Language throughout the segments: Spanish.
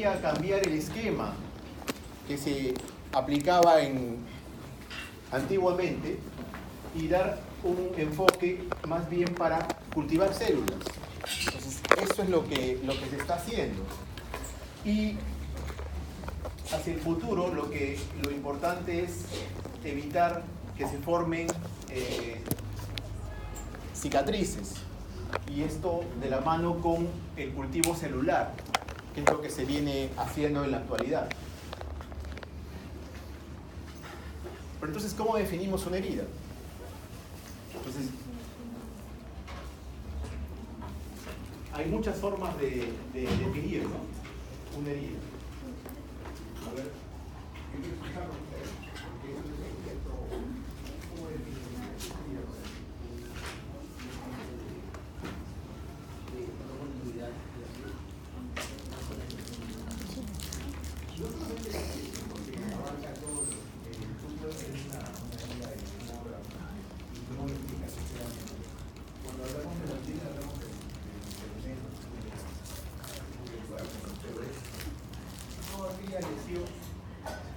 quería cambiar el esquema que se aplicaba antiguamente y dar un enfoque más bien para cultivar células. Entonces, eso es lo que se está haciendo. Y hacia el futuro lo importante es evitar que se formen cicatrices. Y esto de la mano con el cultivo celular, que es lo que se viene haciendo en la actualidad. Pero entonces, ¿cómo definimos una herida? Entonces, hay muchas formas de definir, ¿no?, una herida. A ver, yo quiero explicarlo a ustedes, porque eso es el centro. ¿Cómo definimos una herida? No solamente porque abarca todo lo que tú puedes tener una herida de una obra y cómo lo explicas sinceramente. Cuando hablamos de la herida, hablamos de elementos, de cuerpo, pero es toda aquella lesión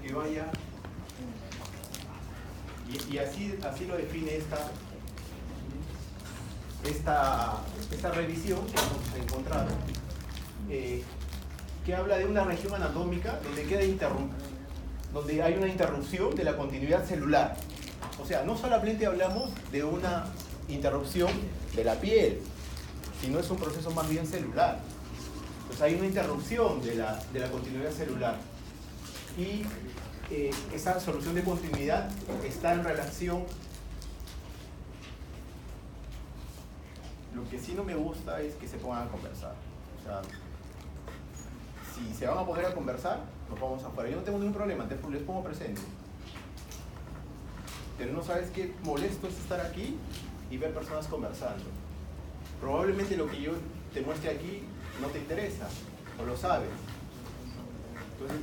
que vaya, y así lo define esta revisión que hemos encontrado, que habla de una región anatómica donde hay una interrupción de la continuidad celular. O sea, no solamente hablamos de una interrupción de la piel, sino es un proceso más bien celular. Entonces hay una interrupción de la continuidad celular. Y esa solución de continuidad está en relación. Lo que sí no me gusta es que se pongan a conversar. O sea, si se van a poner a conversar, nos vamos afuera. Yo no tengo ningún problema, les pongo presente. Pero no sabes qué molesto es estar aquí y ver personas conversando. Probablemente lo que yo te muestre aquí no te interesa, o lo sabes. Entonces,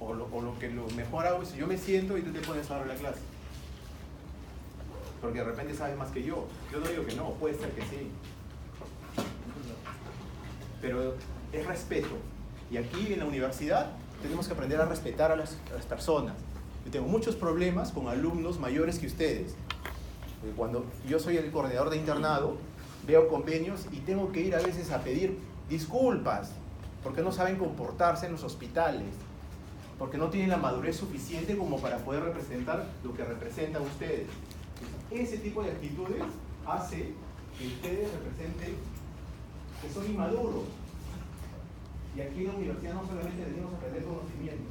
lo mejor hago es yo me siento y tú te pones a dar la clase. Porque de repente sabes más que yo. Yo no digo que no, puede ser que sí. Pero es respeto. Y aquí en la universidad tenemos que aprender a respetar a las personas. Yo tengo muchos problemas con alumnos mayores que ustedes. Porque cuando yo soy el coordinador de internado, veo convenios y tengo que ir a veces a pedir disculpas porque no saben comportarse en los hospitales, porque no tienen la madurez suficiente como para poder representar lo que representan ustedes. Ese tipo de actitudes hace que ustedes representen que son inmaduros. Y aquí en la universidad no solamente venimos a aprender conocimiento.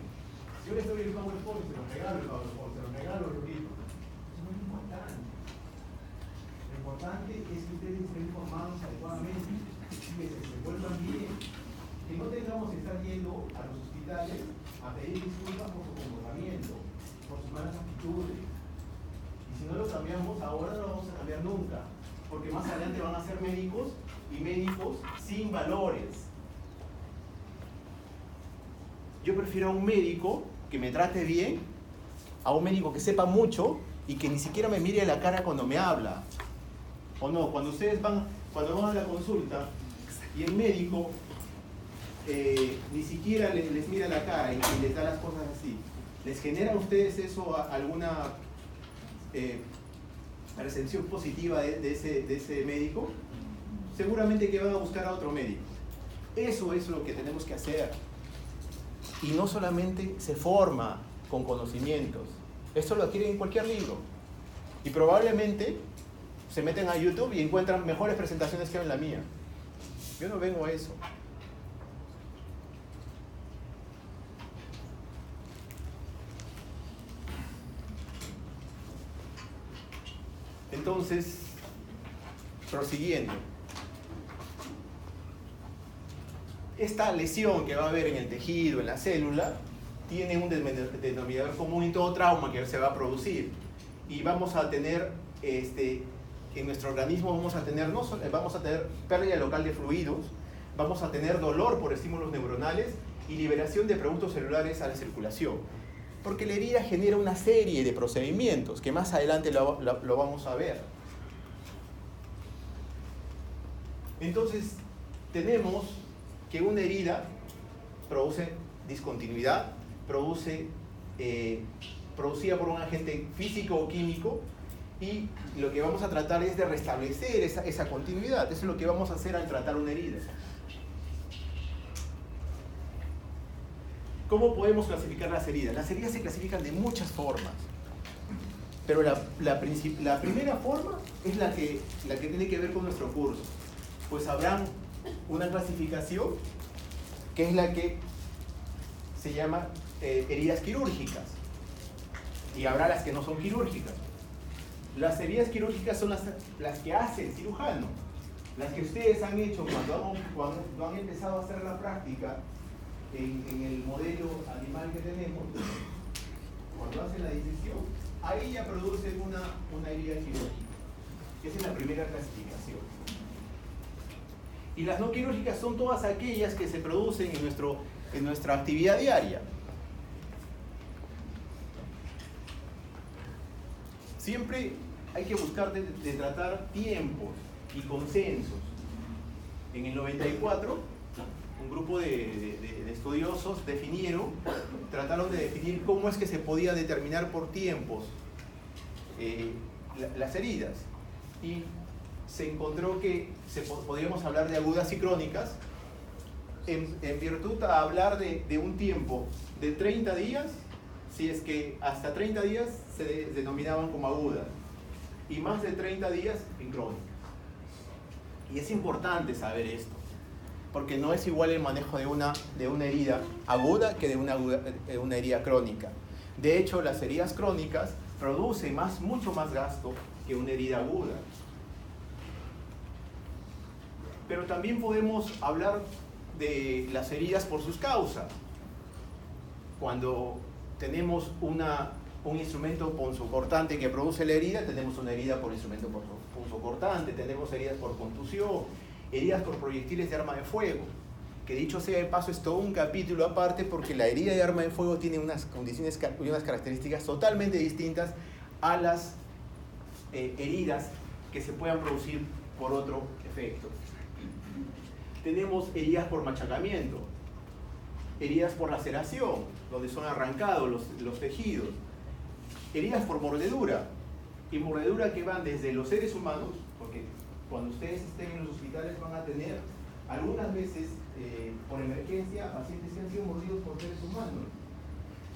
Yo les doy el PowerPoint, se los regalo el PowerPoint, se los regalo los libros. Eso no es importante. Lo importante es que ustedes estén informados adecuadamente, que se vuelvan bien. Que no tengamos que estar yendo a los hospitales a pedir disculpas por su comportamiento, por sus malas actitudes. Y si no lo cambiamos ahora, no lo vamos a cambiar nunca. Porque más adelante van a ser médicos y médicos sin valores. Yo prefiero a un médico que me trate bien, a un médico que sepa mucho y que ni siquiera me mire a la cara cuando me habla. O no, cuando van a la consulta y el médico ni siquiera les mira la cara y les da las cosas así, ¿les genera a ustedes eso alguna recepción positiva de ese médico? Seguramente que van a buscar a otro médico. Eso es lo que tenemos que hacer. Y no solamente se forma con conocimientos, esto lo adquieren en cualquier libro. Y probablemente se meten a YouTube y encuentran mejores presentaciones que en la mía. Yo no vengo a eso. Entonces, prosiguiendo. Esta lesión que va a haber en el tejido, en la célula, tiene un denominador común en todo trauma que se va a producir. Y vamos a tener, en nuestro organismo vamos a tener pérdida local de fluidos, vamos a tener dolor por estímulos neuronales y liberación de productos celulares a la circulación. Porque la herida genera una serie de procedimientos que más adelante lo vamos a ver. Entonces, tenemos que una herida produce discontinuidad, producida por un agente físico o químico, y lo que vamos a tratar es de restablecer esa continuidad. Eso es lo que vamos a hacer al tratar una herida. ¿Cómo podemos clasificar las heridas? Las heridas se clasifican de muchas formas, pero la primera forma es la que tiene que ver con nuestro curso. Pues habrá una clasificación que es la que se llama heridas quirúrgicas, y habrá las que no son quirúrgicas. Las heridas quirúrgicas son las que hace el cirujano, las que ustedes han hecho cuando han empezado a hacer la práctica en el modelo animal que tenemos. Cuando hacen la disección, ahí ya producen una herida quirúrgica. Esa es la primera clasificación. Y las no quirúrgicas son todas aquellas que se producen en nuestra actividad diaria. Siempre hay que buscar de tratar tiempos y consensos. En el 94, un grupo de estudiosos trataron de definir cómo es que se podía determinar por tiempos las heridas. Y se encontró que podríamos hablar de agudas y crónicas en virtud a hablar de un tiempo de 30 días, si es que hasta 30 días se denominaban como agudas, y más de 30 días en crónicas. Y es importante saber esto, porque no es igual el manejo de una herida aguda que de una herida crónica. De hecho, las heridas crónicas producen mucho más gasto que una herida aguda. Pero también podemos hablar de las heridas por sus causas. Cuando tenemos un instrumento punzocortante que produce la herida, tenemos una herida por instrumento punzocortante, tenemos heridas por contusión, heridas por proyectiles de arma de fuego, que dicho sea de paso es todo un capítulo aparte, porque la herida de arma de fuego tiene unas condiciones y unas características totalmente distintas a las heridas que se puedan producir por otro efecto. Tenemos heridas por machacamiento, heridas por laceración, donde son arrancados los tejidos, heridas por mordedura, y mordedura que van desde los seres humanos, porque cuando ustedes estén en los hospitales van a tener algunas veces por emergencia pacientes que han sido mordidos por seres humanos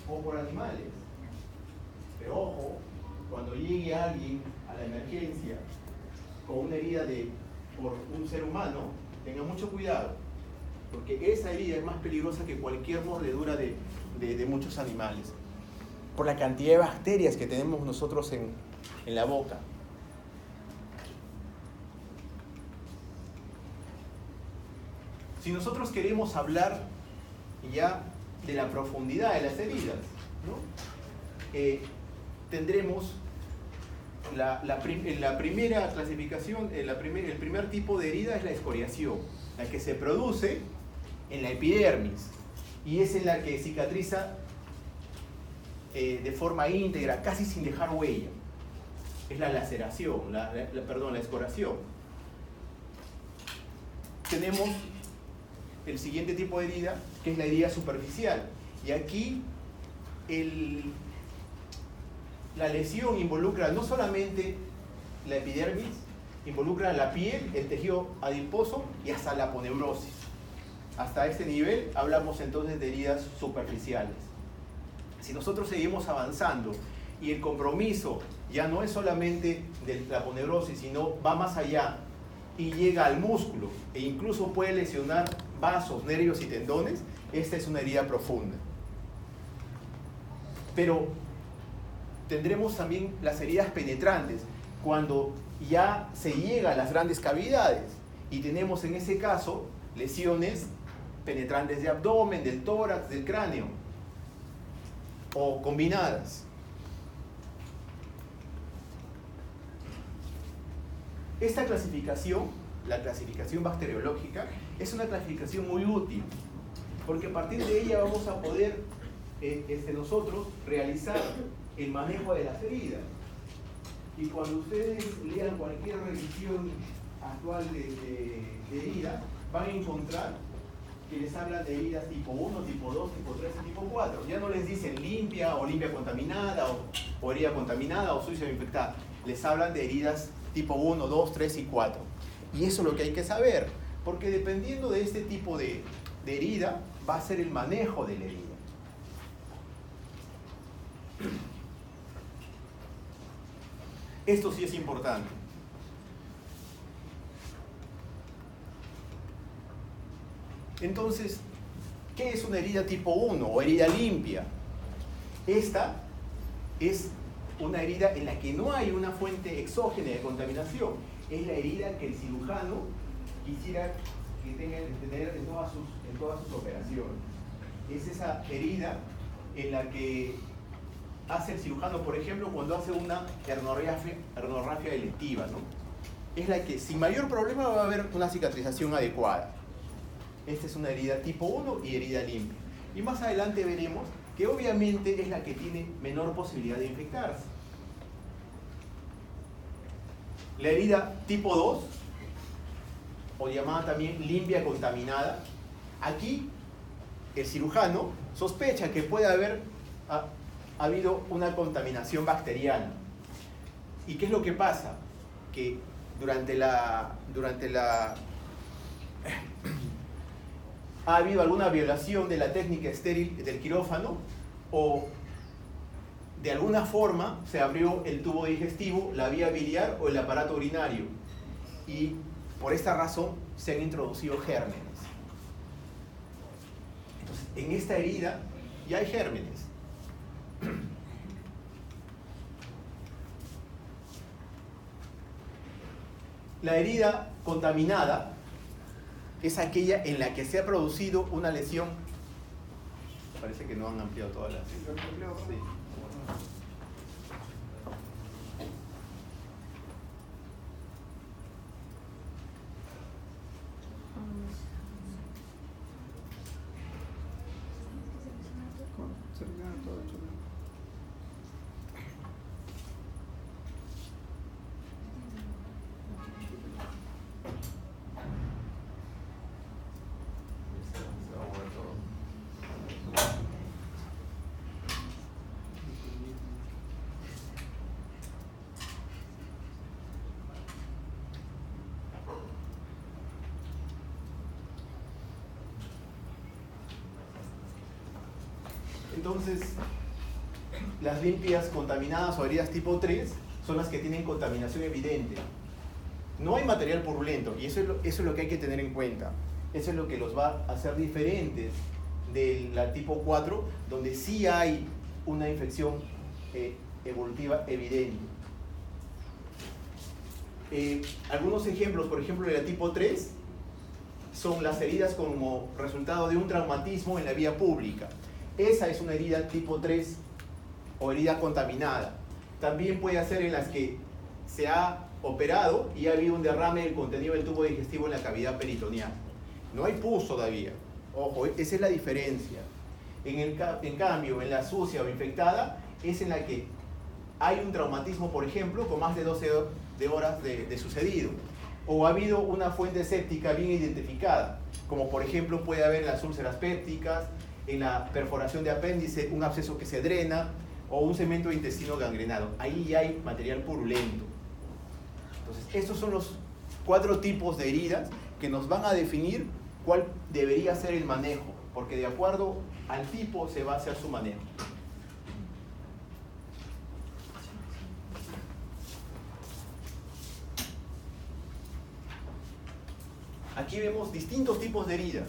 o por animales. Pero ojo, cuando llegue alguien a la emergencia con una herida por un ser humano, tengan mucho cuidado, porque esa herida es más peligrosa que cualquier mordedura de muchos animales, por la cantidad de bacterias que tenemos nosotros en la boca. Si nosotros queremos hablar ya de la profundidad de las heridas, ¿no? Tendremos la primera clasificación, el primer tipo de herida es la escoriación, la que se produce en la epidermis, y es en la que cicatriza de forma íntegra, casi sin dejar huella. Es la laceración, la escoriación. Tenemos el siguiente tipo de herida, que es la herida superficial, y aquí la lesión involucra no solamente la epidermis, involucra la piel, el tejido adiposo y hasta la aponeurosis. Hasta este nivel hablamos entonces de heridas superficiales. Si nosotros seguimos avanzando y el compromiso ya no es solamente de la aponeurosis, sino va más allá y llega al músculo e incluso puede lesionar vasos, nervios y tendones, esta es una herida profunda. Pero tendremos también las heridas penetrantes, cuando ya se llega a las grandes cavidades, y tenemos en ese caso lesiones penetrantes de abdomen, del tórax, del cráneo, o combinadas. Esta clasificación, la clasificación bacteriológica, es una clasificación muy útil, porque a partir de ella vamos a poder nosotros realizar el manejo de las heridas. Y cuando ustedes lean cualquier revisión actual de heridas, van a encontrar que les hablan de heridas tipo 1, tipo 2, tipo 3 y tipo 4. Ya no les dicen limpia o limpia contaminada o herida contaminada o sucia o infectada. Les hablan de heridas tipo 1, 2, 3 y 4. Y eso es lo que hay que saber, porque dependiendo de este tipo de herida, va a ser el manejo de la herida. Esto sí es importante. Entonces, ¿qué es una herida tipo 1 o herida limpia? Esta es una herida en la que no hay una fuente exógena de contaminación. Es la herida que el cirujano quisiera que tenga tener en todas sus operaciones. Es esa herida en la que hace el cirujano, por ejemplo, cuando hace una hernorrafia electiva, ¿no? Es la que sin mayor problema va a haber una cicatrización adecuada. Esta es una herida tipo 1 y herida limpia. Y más adelante veremos que obviamente es la que tiene menor posibilidad de infectarse. La herida tipo 2, o llamada también limpia contaminada, aquí el cirujano sospecha que puede haber habido una contaminación bacteriana. ¿Y qué es lo que pasa? Que durante la ha habido alguna violación de la técnica estéril del quirófano, o de alguna forma se abrió el tubo digestivo, la vía biliar o el aparato urinario, y por esta razón se han introducido gérmenes. Entonces, en esta herida ya hay gérmenes. La herida contaminada es aquella en la que se ha producido una lesión. Parece que no han ampliado todas las... Sí. Entonces, las limpias contaminadas o heridas tipo 3 son las que tienen contaminación evidente. No hay material purulento, y eso es lo que hay que tener en cuenta. Eso es lo que los va a hacer diferentes de la tipo 4, donde sí hay una infección evolutiva evidente. Algunos ejemplos, por ejemplo, de la tipo 3, son las heridas como resultado de un traumatismo en la vía pública. Esa es una herida tipo 3 o herida contaminada. También puede ser en las que se ha operado y ha habido un derrame del contenido del tubo digestivo en la cavidad peritoneal. No hay pus todavía. Ojo, esa es la diferencia. En cambio, en la sucia o infectada es en la que hay un traumatismo, por ejemplo, con más de 12 horas de sucedido. O ha habido una fuente séptica bien identificada, como por ejemplo puede haber en las úlceras pépticas, en la perforación de apéndice, un absceso que se drena, o un cemento de intestino gangrenado. Ahí ya hay material purulento. Entonces, estos son los 4 tipos de heridas que nos van a definir cuál debería ser el manejo, porque de acuerdo al tipo se va a hacer su manejo. Aquí vemos distintos tipos de heridas.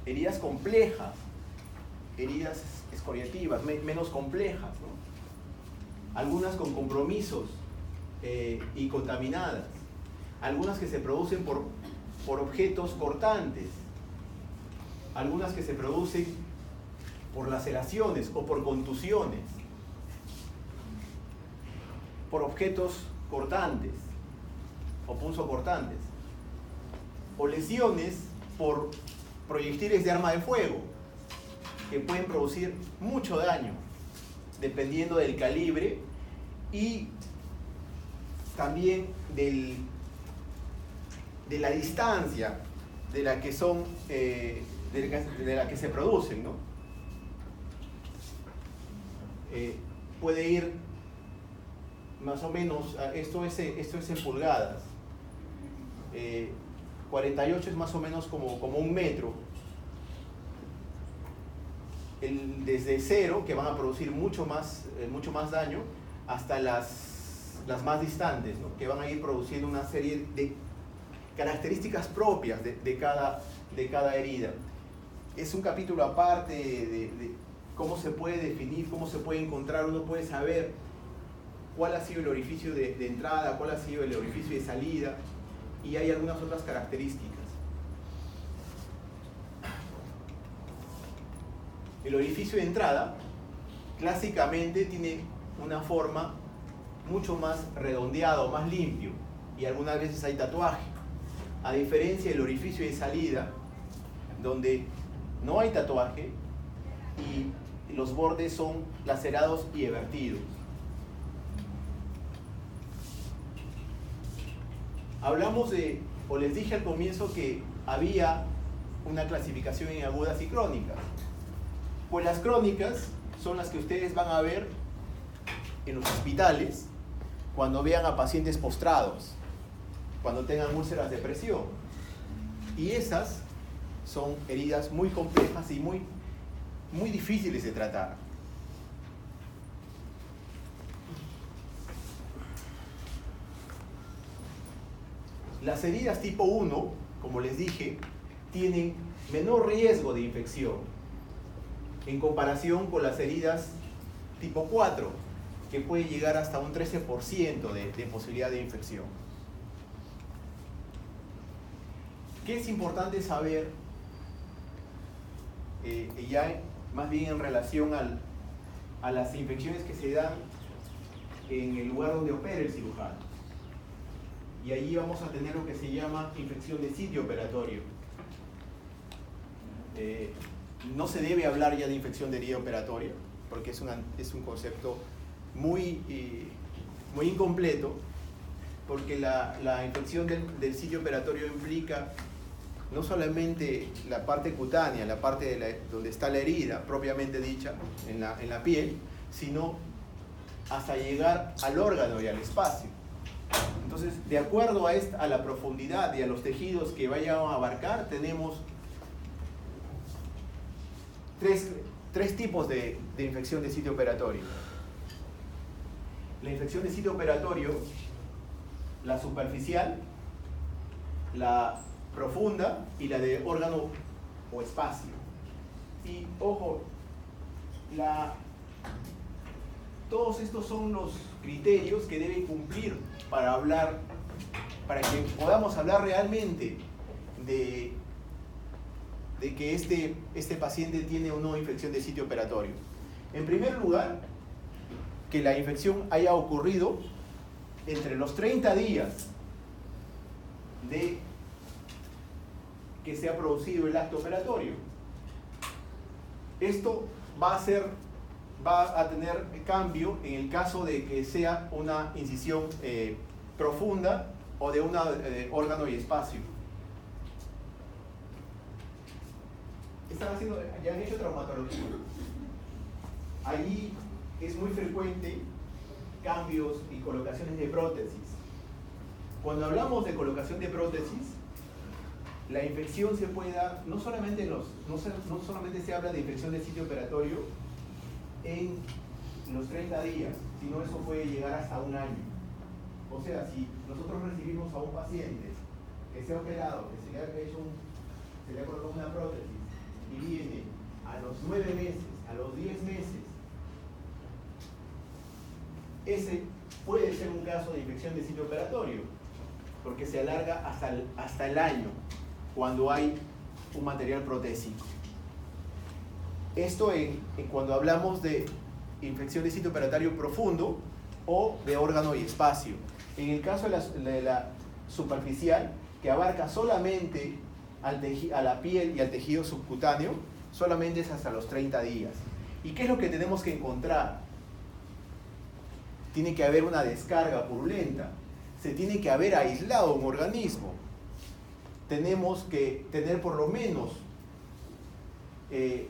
Heridas complejas, heridas excoriativas, menos complejas, ¿no? Algunas con compromisos y contaminadas, algunas que se producen por objetos cortantes, algunas que se producen por laceraciones o por contusiones, por objetos cortantes o punzocortantes, o lesiones por proyectiles de arma de fuego, que pueden producir mucho daño, dependiendo del calibre y también de la distancia de la que son, de la que se producen, ¿no? Puede ir más o menos, esto es en pulgadas, 48 es más o menos como 1 metro, desde cero, que van a producir mucho más daño, hasta las más distantes, ¿no? Que van a ir produciendo una serie de características propias de cada herida. Es un capítulo aparte de cómo se puede definir, cómo se puede encontrar. Uno puede saber cuál ha sido el orificio de entrada, cuál ha sido el orificio de salida, y hay algunas otras características. El orificio de entrada clásicamente tiene una forma mucho más redondeado, más limpio, y algunas veces hay tatuaje, a diferencia del orificio de salida, donde no hay tatuaje y los bordes son lacerados y evertidos. Hablamos o les dije al comienzo que había una clasificación en agudas y crónicas. Pues las crónicas son las que ustedes van a ver en los hospitales cuando vean a pacientes postrados, cuando tengan úlceras de presión. Y esas son heridas muy complejas y muy difíciles de tratar. Las heridas tipo 1, como les dije, tienen menor riesgo de infección en comparación con las heridas tipo 4, que puede llegar hasta un 13% de posibilidad de infección. ¿Qué es importante saber? Ya más bien en relación a las infecciones que se dan en el lugar donde opera el cirujano. Y allí vamos a tener lo que se llama infección de sitio operatorio. No se debe hablar ya de infección de herida operatoria, porque es un concepto muy incompleto, porque la infección del sitio operatorio implica no solamente la parte cutánea, la parte donde está la herida propiamente dicha, en la piel, sino hasta llegar al órgano y al espacio. Entonces, de acuerdo a la profundidad y a los tejidos que vayan a abarcar, tenemos tres tipos de infección de sitio operatorio. La infección de sitio operatorio, la superficial, la profunda y la de órgano o espacio. Y ojo, todos estos son los criterios que deben cumplir para que podamos hablar realmente de que este paciente tiene o no infección de sitio operatorio. En primer lugar, que la infección haya ocurrido entre los 30 días de que se ha producido el acto operatorio. Esto va a tener cambio en el caso de que sea una incisión profunda o de un órgano y espacio. Ya han hecho traumatología. Allí es muy frecuente cambios y colocaciones de prótesis. Cuando hablamos de colocación de prótesis, la infección se puede dar, no solamente se habla de infección del sitio operatorio en los 30 días, sino eso puede llegar hasta 1 año. O sea, si nosotros recibimos a un paciente que se ha operado, que se le ha colocado una prótesis y viene a los 9 meses, a los 10 meses, ese puede ser un caso de infección de sitio operatorio, porque se alarga hasta el año cuando hay un material protésico. Esto cuando hablamos de infección de sitio operatorio profundo o de órgano y espacio. En el caso de la superficial, que abarca solamente a la piel y al tejido subcutáneo, solamente es hasta los 30 días. ¿Y qué es lo que tenemos que encontrar? Tiene que haber una descarga purulenta, se tiene que haber aislado un organismo. tenemos que tener por lo menos que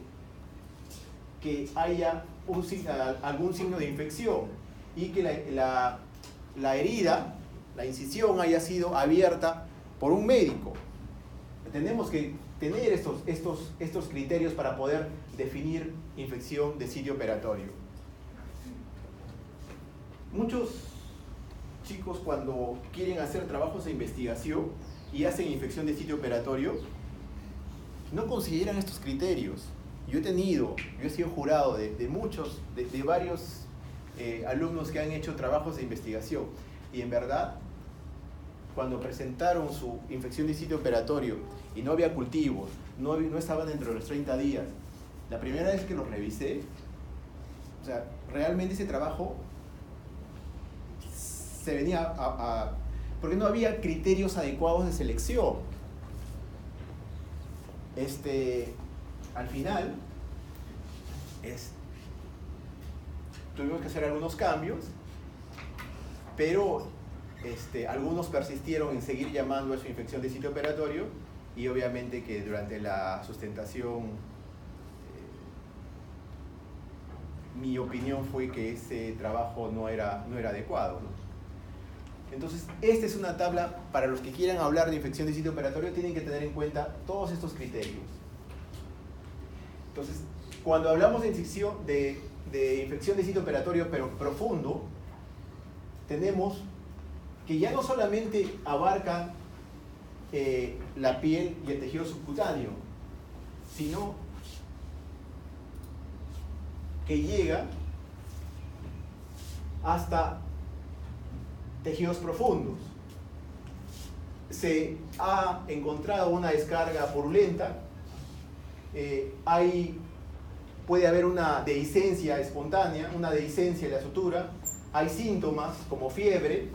haya algún signo de infección y que la herida, la incisión haya sido abierta por un médico. Tenemos que tener estos criterios para poder definir infección de sitio operatorio. Muchos chicos, cuando quieren hacer trabajos de investigación y hacen infección de sitio operatorio, no consideran estos criterios. Yo he sido jurado de varios alumnos que han hecho trabajos de investigación, y en verdad, cuando presentaron su infección de sitio operatorio y no había cultivos, no estaban dentro de los 30 días, la primera vez que los revisé, o sea, realmente ese trabajo se venía porque no había criterios adecuados de selección. Al final, tuvimos que hacer algunos cambios, pero algunos persistieron en seguir llamando a su infección de sitio operatorio, y obviamente que durante la sustentación mi opinión fue que ese trabajo no era adecuado, ¿no? Entonces, esta es una tabla para los que quieran hablar de infección de sitio operatorio. Tienen que tener en cuenta todos estos criterios. Entonces, cuando hablamos de infección de sitio operatorio pero profundo, tenemos que ya no solamente abarcan la piel y el tejido subcutáneo, sino que llega hasta tejidos profundos. Se ha encontrado una descarga purulenta, puede haber una dehiscencia espontánea, una dehiscencia de la sutura, hay síntomas como fiebre,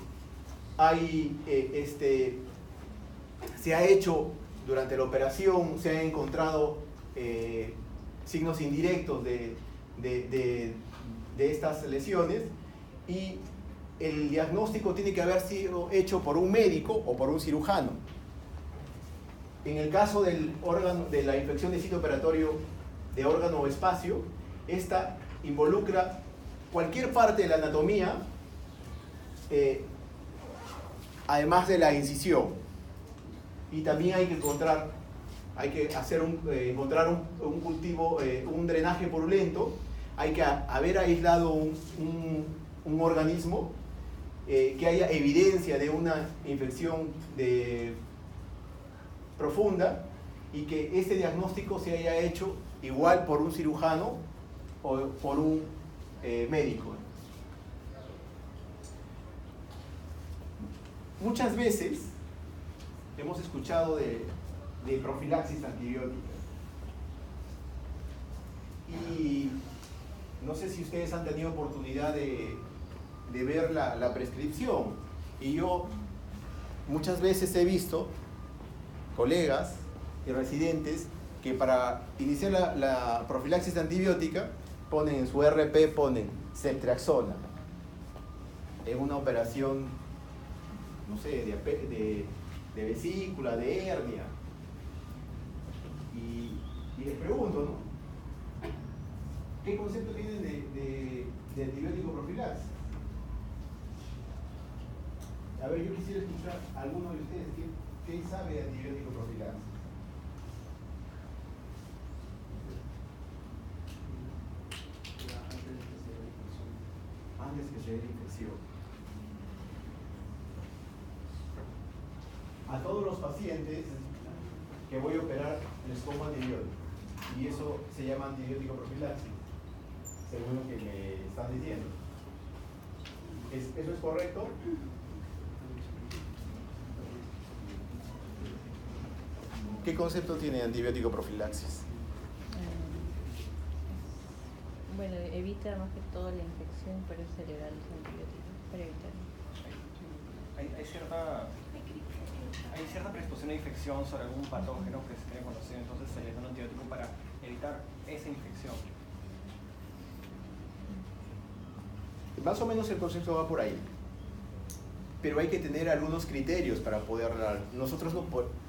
se ha hecho durante la operación, se han encontrado signos indirectos de estas lesiones, y el diagnóstico tiene que haber sido hecho por un médico o por un cirujano. En el caso de la infección de sitio operatorio de órgano o espacio, esta involucra cualquier parte de la anatomía, además de la incisión. Y también hay que encontrar un cultivo, un drenaje purulento, hay que haber aislado un organismo, que haya evidencia de una infección profunda, y que este diagnóstico se haya hecho igual por un cirujano o por un médico. Muchas veces hemos escuchado de profilaxis antibiótica, y no sé si ustedes han tenido oportunidad de ver la prescripción, y yo muchas veces he visto colegas y residentes que para iniciar la profilaxis antibiótica ponen en su RP, ponen ceftriaxona en una operación, no sé, de vesícula, de hernia, y les pregunto, ¿no? ¿Qué concepto tienen de antibiótico profilaxis? A ver, yo quisiera escuchar a alguno de ustedes qué sabe de antibiótico profilaxis. Antes que se dé la infección. A todos los pacientes que voy a operar les pongo antibiótico, y eso se llama antibiótico profilaxis, según lo que me están diciendo. ¿Eso es correcto? ¿Qué concepto tiene antibiótico profilaxis? Bueno, evita más que todo la infección, pero es celebrar los antibióticos para evitarlo. Hay cierta predisposición a infección sobre algún patógeno que se tiene conocido, entonces se le da un antibiótico para evitar esa infección. Más o menos el concepto va por ahí. pero hay que tener algunos criterios para poder dar. Nosotros,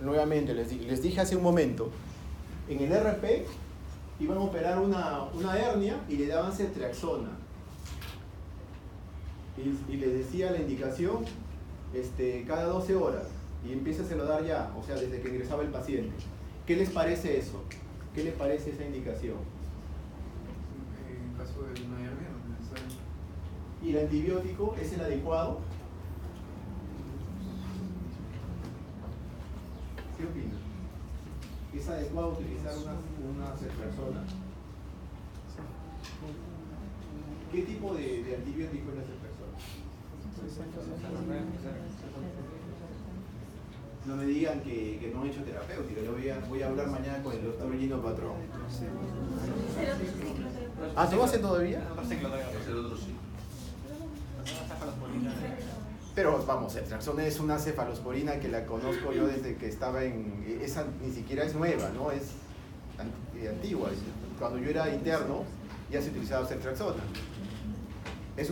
nuevamente, les dije hace un momento, en el RP iban a operar una hernia y le daban ceftriaxona. Y le decía la indicación cada 12 horas y empiézaselo a dar ya, o sea, desde que ingresaba el paciente. ¿Qué les parece eso? ¿Qué les parece esa indicación? En caso de una hernia no es necesario. ¿Y el antibiótico es el adecuado? ¿Qué opinan? ¿Es adecuado utilizar una ceftriaxona? ¿Qué tipo de antibiótico es la ceftriaxona? No me digan que no he hecho terapéutica, yo voy a hablar mañana con el doctor Gino Patrón. ¿Ah, tú haces todavía? El otro sí. Pero vamos, ceftriaxona es una cefalosporina que la conozco yo desde que estaba esa ni siquiera es nueva, ¿no? Es antigua. Cuando yo era interno ya se utilizaba ceftriaxona. Es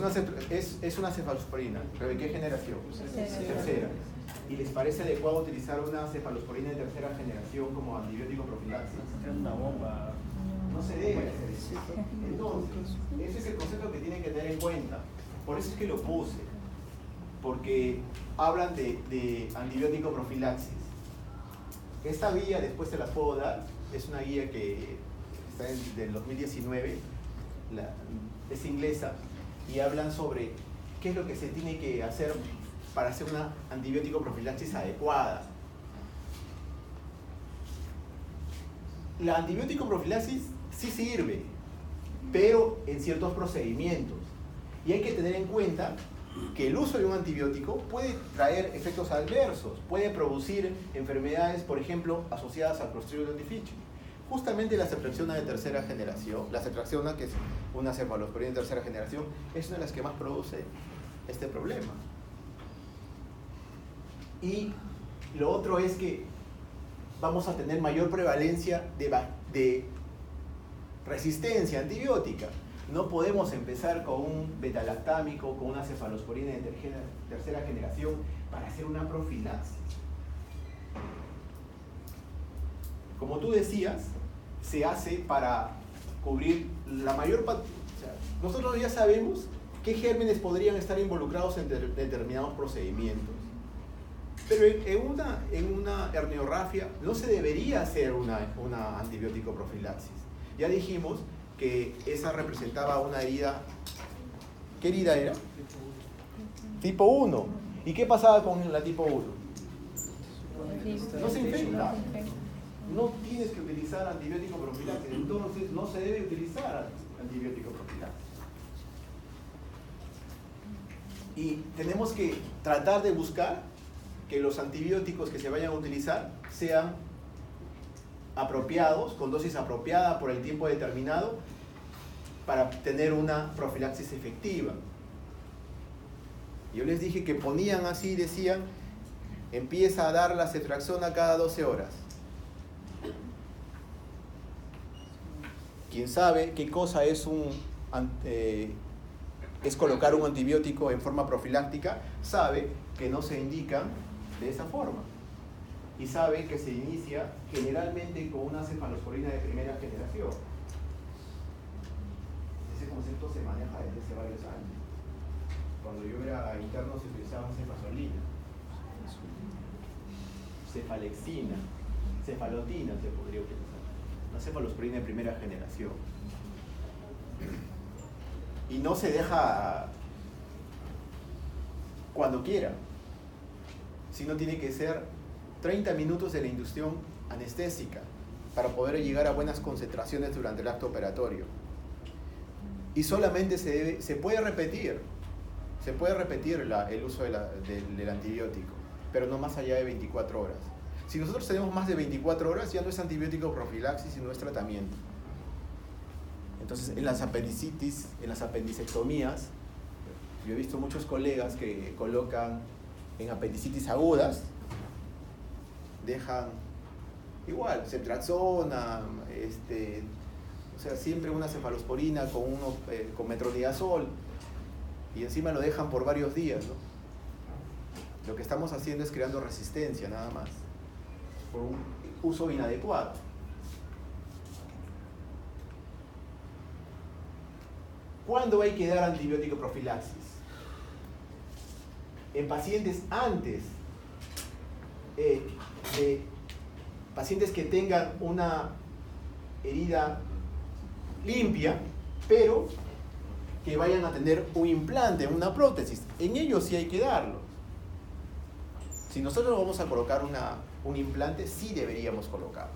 una cefalosporina, ¿pero de qué generación? Tercera. ¿Y les parece adecuado utilizar una cefalosporina de tercera generación como antibiótico profilaxis? Es una bomba. No se debe hacer eso. Entonces, ese es el concepto que tienen que tener en cuenta. Por eso es que lo puse. Porque hablan de antibiótico profilaxis. Esta guía, después se las puedo dar, es una guía que está del 2019, es inglesa, y hablan sobre qué es lo que se tiene que hacer para hacer una antibiótico profilaxis adecuada. La antibiótico profilaxis sí sirve, pero en ciertos procedimientos. Y hay que tener en cuenta que el uso de un antibiótico puede traer efectos adversos, puede producir enfermedades, por ejemplo, asociadas al Clostridium difficile. Justamente la ceftriaxona de tercera generación, la ceftriaxona, que es una cefalosporina de tercera generación, es una de las que más produce este problema. Y lo otro es que vamos a tener mayor prevalencia de resistencia antibiótica. No podemos empezar con un betalactámico, con una cefalosporina de tercera generación para hacer una profilaxis. Como tú decías, se hace para cubrir la mayor parte. O sea, nosotros ya sabemos qué gérmenes podrían estar involucrados en determinados procedimientos. Pero en una herniorrafia no se debería hacer una antibiótico profilaxis. Ya dijimos que esa representaba una herida. ¿Qué herida era? Tipo 1. ¿Y qué pasaba con la tipo 1? No se infecta. No tienes que utilizar antibiótico profilaxis, entonces no se debe utilizar antibiótico profilaxis. Y tenemos que tratar de buscar que los antibióticos que se vayan a utilizar sean apropiados, con dosis apropiada por el tiempo determinado, para tener una profilaxis efectiva. Yo les dije que ponían así, decían, empieza a dar la ceftriaxona cada 12 horas. Quien sabe qué cosa es colocar un antibiótico en forma profiláctica, sabe que no se indica de esa forma. Y sabe que se inicia generalmente con una cefalosporina de primera generación. Ese concepto se maneja desde hace varios años. Cuando yo era interno se utilizaba cefazolina, cefalexina, cefalotina se podría utilizar. Una cefalosporina de primera generación. Y no se deja cuando quiera, sino tiene que ser 30 minutos de la inducción anestésica para poder llegar a buenas concentraciones durante el acto operatorio. Y solamente se puede repetir el uso del antibiótico, pero no más allá de 24 horas. Si nosotros tenemos más de 24 horas, ya no es antibiótico profilaxis, sino es tratamiento. Entonces, en las apendicitis, en las apendicectomías, yo he visto muchos colegas que colocan en apendicitis agudas, dejan igual, ceftriaxona, o sea, siempre una cefalosporina con metronidazol, y encima lo dejan por varios días, ¿no? Lo que estamos haciendo es creando resistencia nada más, por un uso inadecuado. ¿Cuándo hay que dar antibiótico profilaxis? En pacientes antes de pacientes que tengan una herida limpia, pero que vayan a tener un implante, una prótesis. En ellos sí hay que darlo. Si nosotros vamos a colocar un implante, sí deberíamos colocarlo.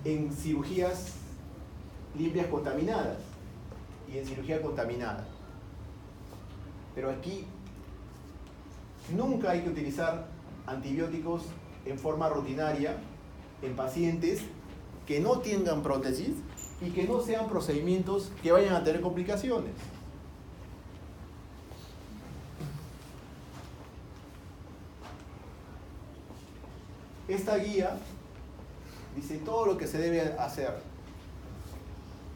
En cirugías limpias contaminadas y en cirugía contaminada. Pero aquí nunca hay que utilizar antibióticos en forma rutinaria en pacientes que no tengan prótesis y que no sean procedimientos que vayan a tener complicaciones. Esta guía dice todo lo que se debe hacer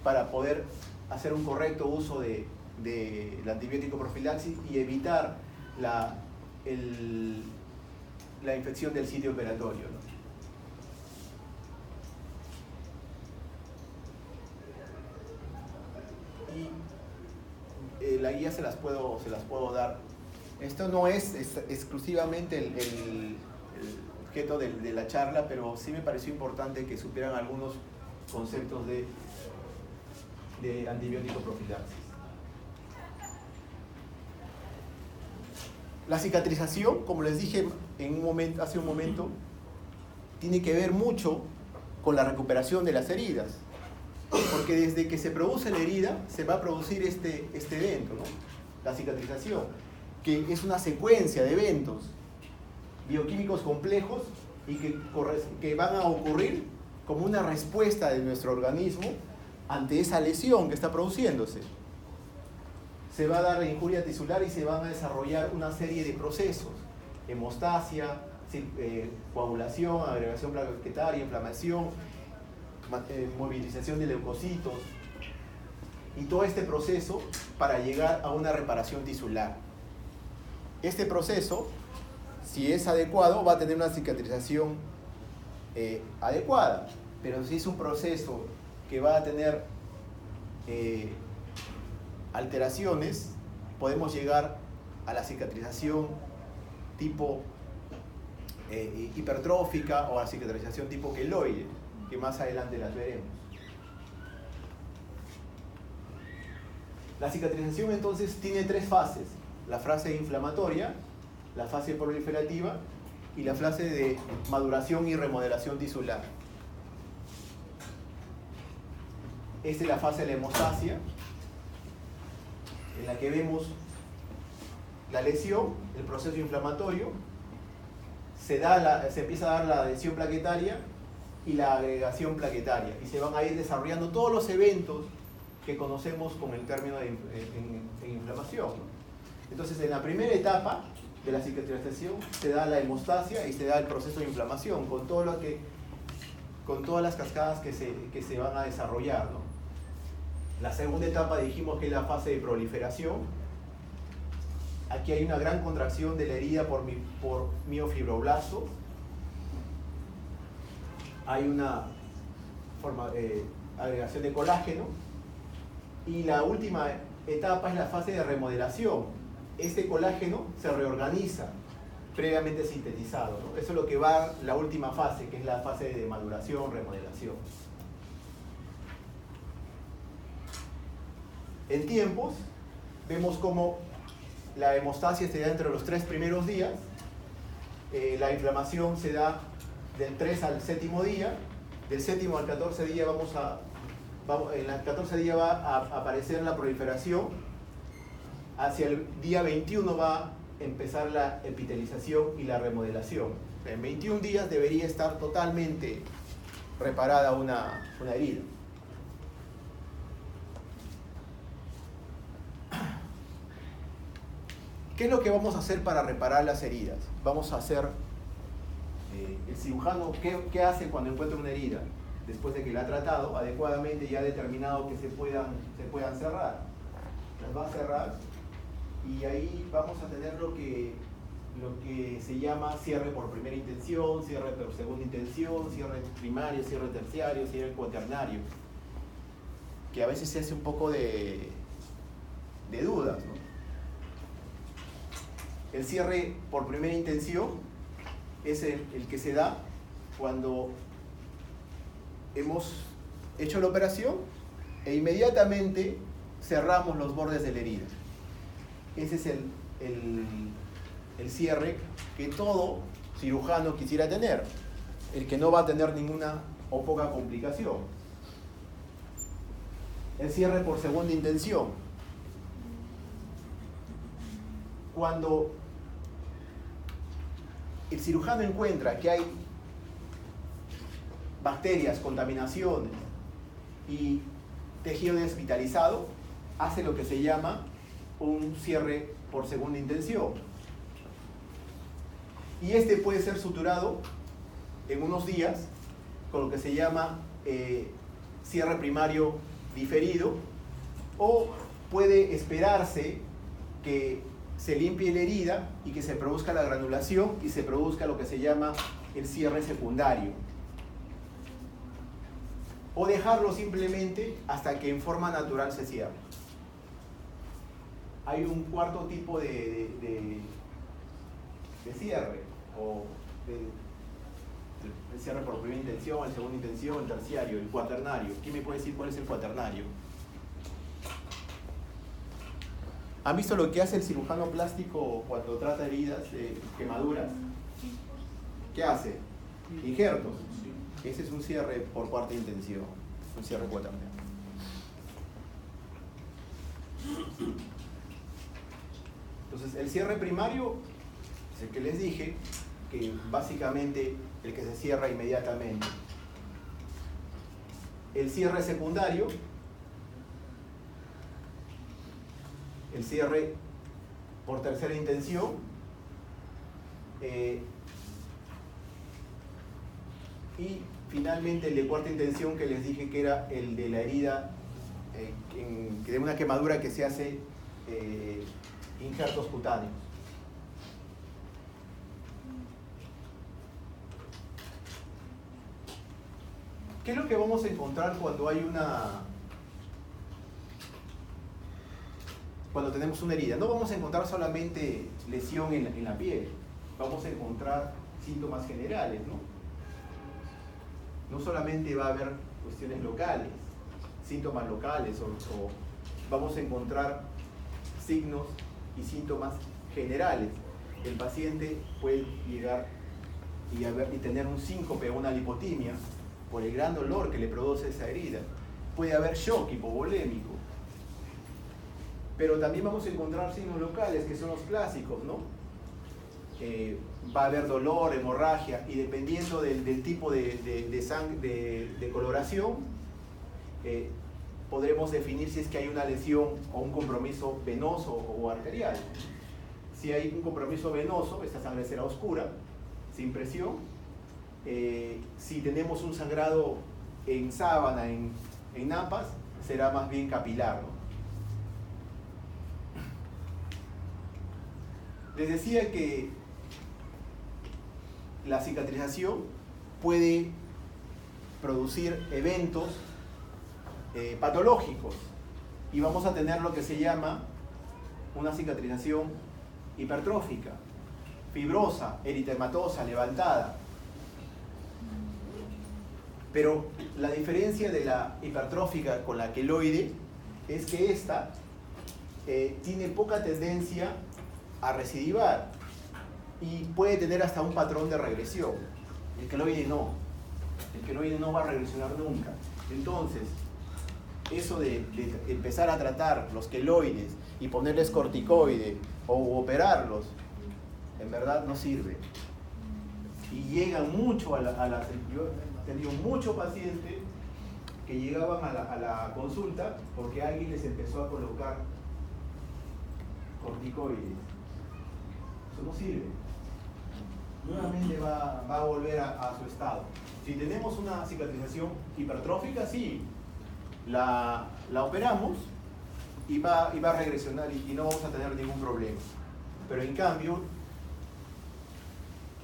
para poder hacer un correcto uso del antibiótico profilaxis y evitar la infección del sitio operatorio, ¿no? Y la guía se las puedo dar. Esto no es exclusivamente el objeto de la charla, pero sí me pareció importante que supieran algunos conceptos de antibiótico profilaxis. La cicatrización, como les dije hace un momento, tiene que ver mucho con la recuperación de las heridas. Porque desde que se produce la herida, se va a producir este evento, ¿no? La cicatrización, que es una secuencia de eventos bioquímicos complejos y que van a ocurrir como una respuesta de nuestro organismo ante esa lesión que está produciéndose. Se va a dar la injuria tisular y se van a desarrollar una serie de procesos: hemostasia, coagulación, agregación plaquetaria, inflamación, movilización de leucocitos, y todo este proceso para llegar a una reparación tisular. Este proceso, si es adecuado, va a tener una cicatrización adecuada, pero si es un proceso que va a tener alteraciones, podemos llegar a la cicatrización tipo hipertrófica o a la cicatrización tipo queloide, que más adelante las veremos. La cicatrización entonces tiene tres fases: la fase inflamatoria, la fase proliferativa y la fase de maduración y remodelación tisular. Esta es la fase de la hemostasia, en la que vemos la lesión, el proceso inflamatorio, se empieza a dar la adhesión plaquetaria y la agregación plaquetaria, y se van a ir desarrollando todos los eventos que conocemos con el término de inflamación, ¿no? Entonces, en la primera etapa de la cicatrización se da la hemostasia y se da el proceso de inflamación con todas las cascadas que se van a desarrollar, ¿no? La segunda etapa dijimos que es la fase de proliferación. Aquí hay una gran contracción de la herida por miofibroblastos. Hay una agregación de colágeno. Y la última etapa es la fase de remodelación. Este colágeno se reorganiza, previamente sintetizado, ¿no? Eso es lo que va a la última fase, que es la fase de maduración, remodelación. En tiempos, vemos cómo la hemostasia se da entre los 3 primeros días, la inflamación se da del 3 al 7º día, del 7º al 14 día en el 14 día va a aparecer la proliferación, hacia el día 21 va a empezar la epitelización y la remodelación. En 21 días debería estar totalmente reparada una herida. ¿Qué es lo que vamos a hacer para reparar las heridas? Vamos a hacer, el cirujano, ¿qué hace cuando encuentra una herida? Después de que la ha tratado adecuadamente y ha determinado que se puedan cerrar. Las va a cerrar y ahí vamos a tener lo que lo que se llama cierre por primera intención, cierre por segunda intención, cierre primario, cierre terciario, cierre cuaternario, que a veces se hace un poco de dudas, ¿no? El cierre por primera intención es el que se da cuando hemos hecho la operación e inmediatamente cerramos los bordes de la herida. Ese es el cierre que todo cirujano quisiera tener, el que no va a tener ninguna o poca complicación. El cierre por segunda intención. Cuando el cirujano encuentra que hay bacterias, contaminaciones y tejido desvitalizado, hace lo que se llama un cierre por segunda intención. Y este puede ser suturado en unos días con lo que se llama cierre primario diferido, o puede esperarse que se limpie la herida y que se produzca la granulación y se produzca lo que se llama el cierre secundario, o dejarlo simplemente hasta que en forma natural se cierre. Hay un cuarto tipo de cierre, o el cierre por primera intención, el segunda intención, el terciario, el cuaternario. ¿Quién me puede decir cuál es el cuaternario? ¿Han visto lo que hace el cirujano plástico cuando trata heridas, quemaduras? ¿Qué hace? Injertos. Ese es un cierre por cuarta intención, un cierre cuaternario. Entonces, el cierre primario es el que les dije, que básicamente el que se cierra inmediatamente. El cierre secundario, el cierre por tercera intención, y finalmente el de cuarta intención, que les dije que era el de la herida, que de una quemadura que se hace injertos cutáneos. ¿Qué es lo que vamos a encontrar cuando tenemos una herida? No vamos a encontrar solamente lesión en la piel, vamos a encontrar síntomas generales, ¿no? No solamente va a haber cuestiones locales, síntomas locales, o vamos a encontrar signos y síntomas generales. El paciente puede llegar y tener un síncope o una lipotimia por el gran dolor que le produce esa herida. Puede haber shock hipovolémico. Pero también vamos a encontrar signos locales, que son los clásicos, ¿no? Va a haber dolor, hemorragia, y dependiendo del tipo de coloración, podremos definir si es que hay una lesión o un compromiso venoso o arterial. Si hay un compromiso venoso, esta sangre será oscura, sin presión. Si tenemos un sangrado en sábana, en napas, será más bien capilar, ¿no? Les decía que la cicatrización puede producir eventos patológicos, y vamos a tener lo que se llama una cicatrización hipertrófica, fibrosa, eritematosa, levantada. Pero la diferencia de la hipertrófica con la queloide es que esta tiene poca tendencia a recidivar y puede tener hasta un patrón de regresión. El queloide no. El queloide no va a regresionar nunca. Entonces, eso de empezar a tratar los queloides y ponerles corticoide o operarlos, en verdad no sirve. Y llegan mucho a las... Yo he tenido muchos pacientes que llegaban a la consulta porque alguien les empezó a colocar corticoides. Eso no sirve. Nuevamente va a volver a su estado. Si tenemos una cicatrización hipertrófica, sí, la operamos y va a regresionar y no vamos a tener ningún problema. Pero en cambio,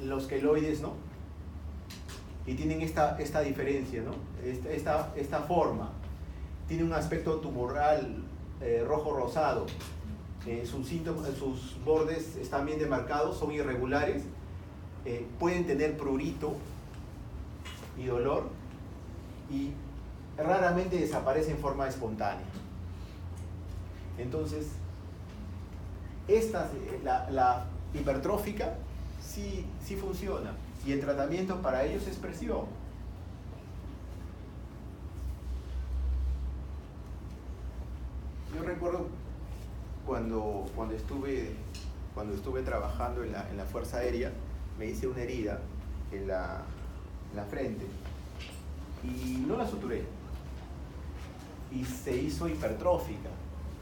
los queloides, ¿no? Y tienen esta diferencia, ¿no? Esta forma. Tiene un aspecto tumoral rojo-rosado. Sus bordes están bien demarcados, son irregulares. Pueden tener prurito y dolor. Y raramente desaparece en forma espontánea. Entonces, la hipertrófica sí funciona. Y el tratamiento para ellos es presión. Yo recuerdo cuando estuve trabajando en la Fuerza Aérea, me hice una herida en la frente y no la suturé. Y se hizo hipertrófica.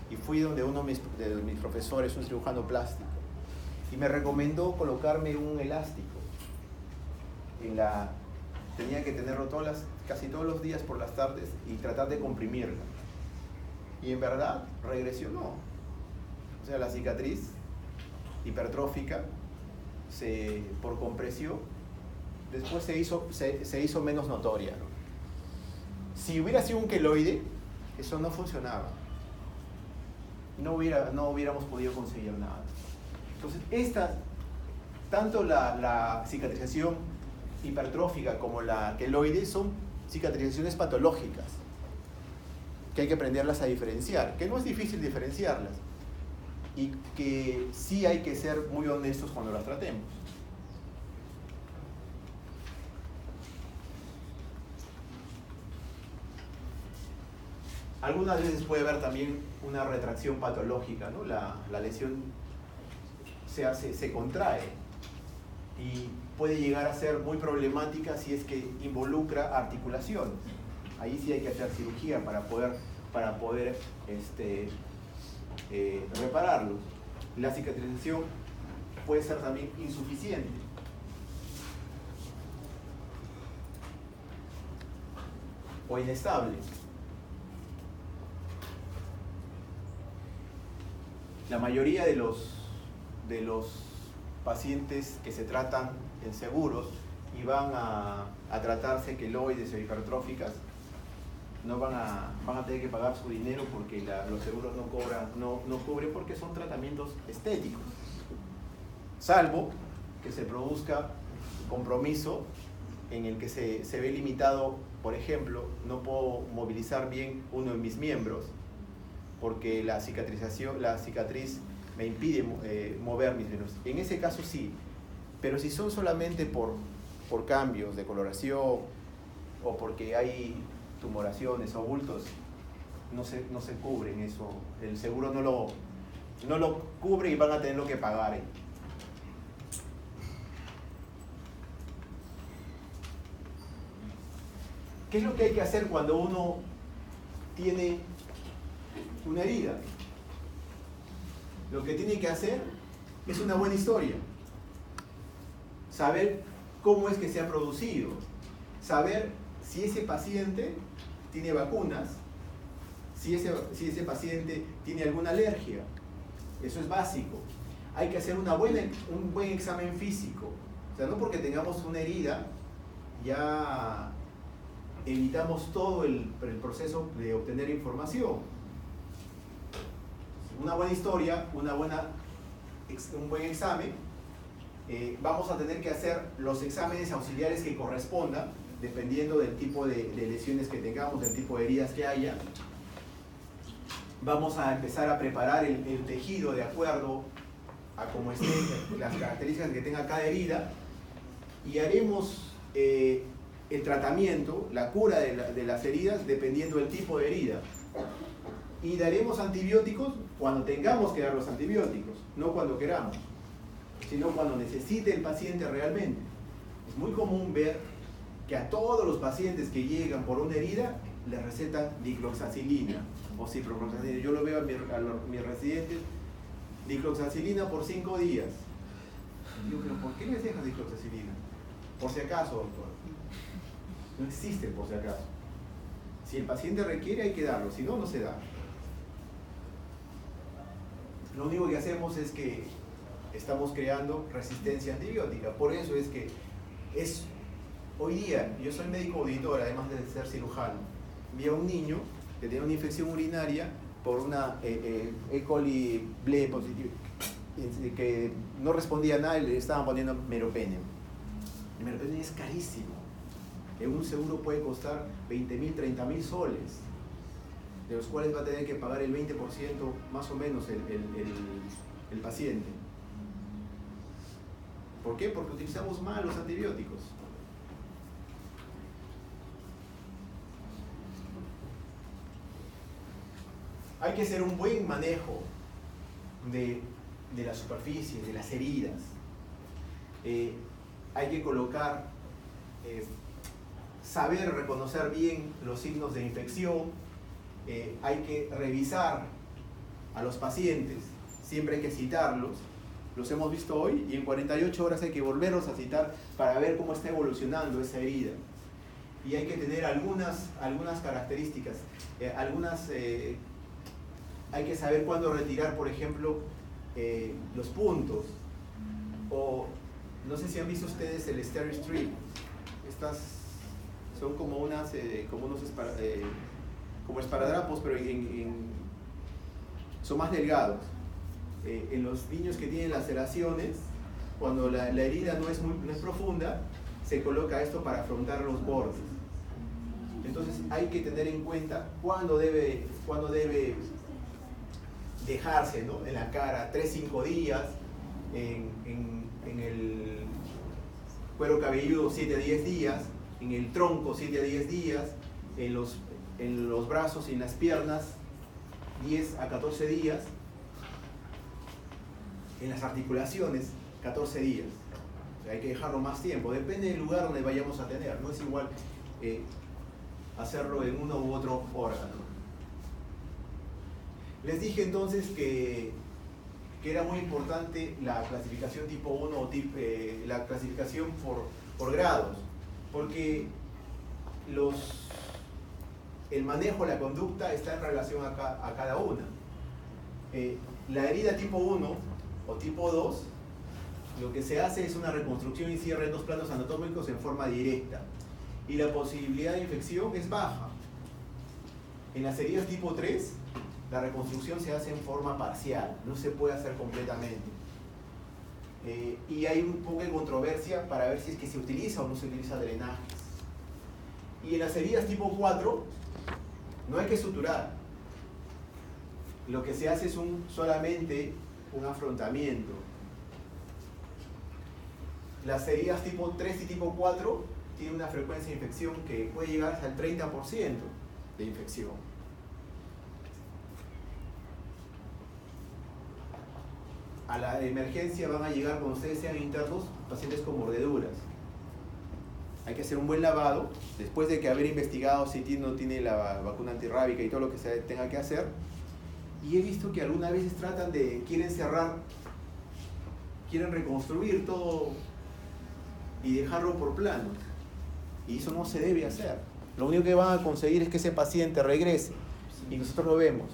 Y fui donde uno de mis profesores, un cirujano plástico, y me recomendó colocarme un elástico. Tenía que tenerlo casi todos los días por las tardes y tratar de comprimirla. Y en verdad regresionó. O sea, la cicatriz hipertrófica por compresión después se hizo menos notoria, ¿no? Si hubiera sido un queloide, eso no funcionaba. No hubiéramos podido conseguir nada. Entonces, tanto la cicatrización hipertrófica como la queloide son cicatrizaciones patológicas que hay que aprenderlas a diferenciar, que no es difícil diferenciarlas y que sí hay que ser muy honestos cuando las tratemos. Algunas veces puede haber también una retracción patológica, ¿no? La lesión se contrae y puede llegar a ser muy problemática si es que involucra articulaciones. Ahí sí hay que hacer cirugía para poder repararlos. La cicatrización puede ser también insuficiente. O inestable. La mayoría de los pacientes que se tratan en seguros y van a tratarse queloides o hipertróficas, van a tener que pagar su dinero porque los seguros no cubren porque son tratamientos estéticos. Salvo que se produzca compromiso en el que se ve limitado, por ejemplo, no puedo movilizar bien uno de mis miembros porque la cicatriz me impide mover mis miembros. En ese caso sí, pero si son solamente por cambios de coloración o porque hay tumoraciones o bultos, no se cubren eso. El seguro no lo cubre y van a tenerlo que pagar. ¿Qué es lo que hay que hacer cuando uno tiene una herida? Lo que tiene que hacer es una buena historia. Saber cómo es que se ha producido. Saber si ese paciente tiene vacunas, si ese paciente tiene alguna alergia. Eso es básico. Hay que hacer un buen examen físico. O sea, no porque tengamos una herida, ya evitamos todo el proceso de obtener información. Una buena historia, un buen examen. Vamos a tener que hacer los exámenes auxiliares que correspondan, dependiendo del tipo de lesiones que tengamos, del tipo de heridas que haya. Vamos a empezar a preparar el tejido de acuerdo a cómo estén las características que tenga cada herida y haremos el tratamiento, la cura de las heridas dependiendo del tipo de herida. Y daremos antibióticos cuando tengamos que dar los antibióticos, no cuando queramos, sino cuando necesite el paciente realmente. Es muy común ver que a todos los pacientes que llegan por una herida les recetan dicloxacilina o ciprofloxacina. Yo lo veo a mis residentes, dicloxacilina por 5 días. Y digo, ¿pero por qué les dejas dicloxacilina? Por si acaso, doctor. No existe por si acaso. Si el paciente requiere hay que darlo, si no, no se da. Lo único que hacemos es que estamos creando resistencia antibiótica. Por eso es que hoy día, yo soy médico auditor, además de ser cirujano, vi a un niño que tenía una infección urinaria por una E. coli ble positiva, que no respondía a nada y le estaban poniendo meropenem. El meropenem es carísimo. En un seguro puede costar 20.000, 30.000 soles, de los cuales va a tener que pagar el 20% más o menos el paciente. ¿Por qué? Porque utilizamos mal los antibióticos. Hay que hacer un buen manejo de las superficies, de las heridas. Hay que colocar, saber reconocer bien los signos de infección. Hay que revisar a los pacientes, siempre hay que citarlos. Los hemos visto hoy y en 48 horas hay que volverlos a citar para ver cómo está evolucionando esa herida. Y hay que tener algunas características, hay que saber cuándo retirar, por ejemplo, los puntos. O no sé si han visto ustedes el Steri Strip. Estas son como unos como esparadrapos, pero son más delgados. En los niños que tienen laceraciones, cuando la herida no es profunda, se coloca esto para afrontar los bordes. Entonces hay que tener en cuenta cuándo debe dejarse, ¿no? En la cara 3-5 días, en el cuero cabelludo 7-10 días, en el tronco 7-10 días, en los brazos y en las piernas 10-14 días, en las articulaciones 14 días. O sea, hay que dejarlo más tiempo, depende del lugar donde vayamos a tener, no es igual hacerlo en uno u otro órgano. Les dije entonces que era muy importante la clasificación tipo 1 o la clasificación por grados, porque el manejo, la conducta está en relación a cada una. La herida tipo 1 o tipo 2, lo que se hace es una reconstrucción y cierre en dos planos anatómicos en forma directa, y la posibilidad de infección es baja. En las heridas tipo 3, la reconstrucción se hace en forma parcial, no se puede hacer completamente. Y hay un poco de controversia para ver si es que se utiliza o no se utiliza drenajes. Y en las heridas tipo 4, no hay que suturar. Lo que se hace es solamente un afrontamiento. Las heridas tipo 3 y tipo 4 tienen una frecuencia de infección que puede llegar hasta el 30% de infección. A la emergencia van a llegar, cuando ustedes sean internos, pacientes con mordeduras. Hay que hacer un buen lavado, después de que haber investigado si no tiene la vacuna antirrábica y todo lo que se tenga que hacer. Y he visto que algunas veces quieren reconstruir todo y dejarlo por planos. Y eso no se debe hacer. Lo único que van a conseguir es que ese paciente regrese. Y nosotros lo vemos.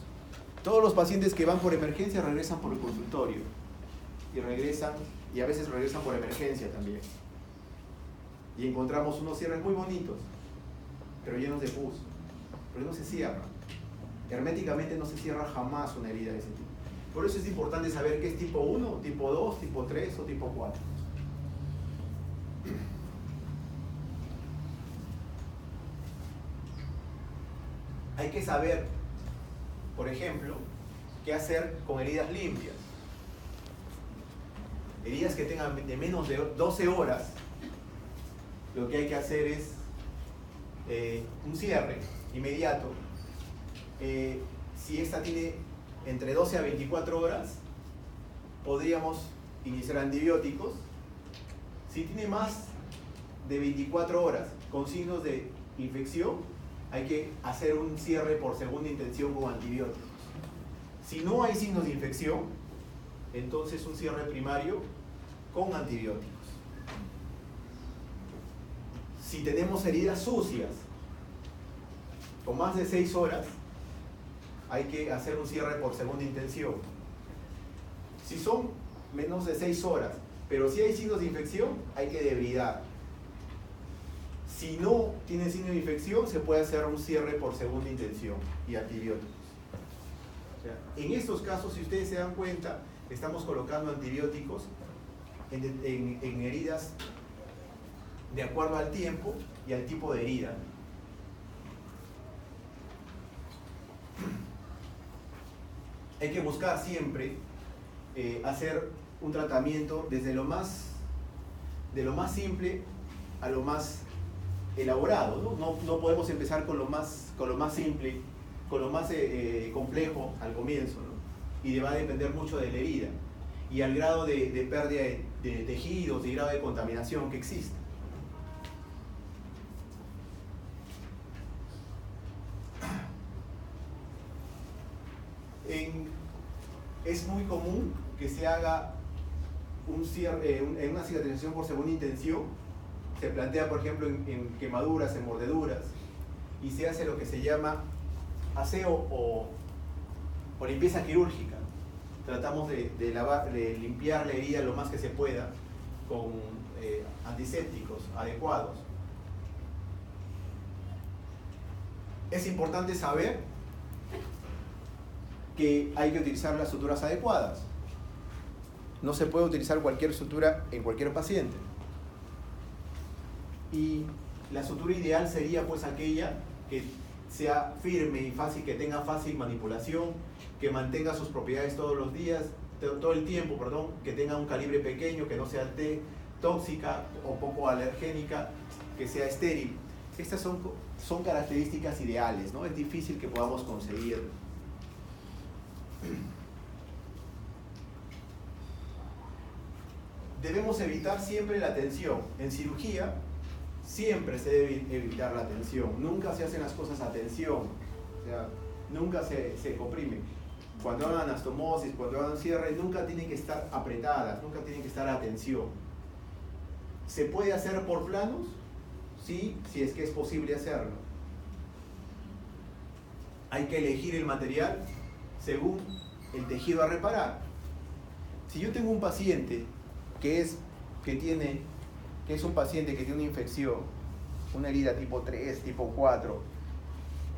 Todos los pacientes que van por emergencia regresan por el consultorio. Y a veces regresan por emergencia también. Y encontramos unos cierres muy bonitos, pero llenos de pus. Pero no se cierra. Herméticamente no se cierra jamás una herida de ese tipo. Por eso es importante saber qué es tipo 1, tipo 2, tipo 3 o tipo 4. Hay que saber, por ejemplo, qué hacer con heridas limpias. Heridas que tengan de menos de 12 horas, lo que hay que hacer es un cierre inmediato. Si esta tiene entre 12 a 24 horas, podríamos iniciar antibióticos. Si tiene más de 24 horas con signos de infección, hay que hacer un cierre por segunda intención con antibióticos. Si no hay signos de infección, entonces un cierre primario con antibióticos. Si tenemos heridas sucias con más de 6 horas, hay que hacer un cierre por segunda intención. Si son menos de 6 horas. Pero si hay signos de infección, hay que debridar. Si no tiene signos de infección, se puede hacer un cierre por segunda intención y antibióticos. O sea, en estos casos, si ustedes se dan cuenta, estamos colocando antibióticos en heridas de acuerdo al tiempo y al tipo de herida. Hay que buscar siempre hacer un tratamiento desde de lo más simple a lo más elaborado, ¿no? No podemos empezar con lo más simple, con lo más complejo al comienzo, ¿no? Y va a depender mucho de la herida y al grado de pérdida de tejidos y grado de contaminación que existe. Es muy común que se haga un cierre, en una cicatrización por segunda intención. Se plantea, por ejemplo, en quemaduras, en mordeduras, y se hace lo que se llama aseo o limpieza quirúrgica. Tratamos de limpiar la herida lo más que se pueda con antisépticos adecuados. Es importante saber que hay que utilizar las suturas adecuadas. No se puede utilizar cualquier sutura en cualquier paciente. Y la sutura ideal sería pues aquella que sea firme y fácil, que tenga fácil manipulación, que mantenga sus propiedades todos los días, todo el tiempo, perdón, que tenga un calibre pequeño, que no sea tóxica o poco alergénica, que sea estéril. Estas son características ideales, ¿no? Es difícil que podamos conseguir. Debemos evitar siempre la tensión. En cirugía siempre se debe evitar la tensión. Nunca se hacen las cosas a tensión. O sea, nunca se comprime. Cuando hagan anastomosis, cuando hagan cierre, nunca tienen que estar apretadas, nunca tienen que estar a tensión. ¿Se puede hacer por planos? Sí, si es que es posible hacerlo. Hay que elegir el material según el tejido a reparar. Si yo tengo un paciente que es un paciente que tiene una infección, una herida tipo 3, tipo 4,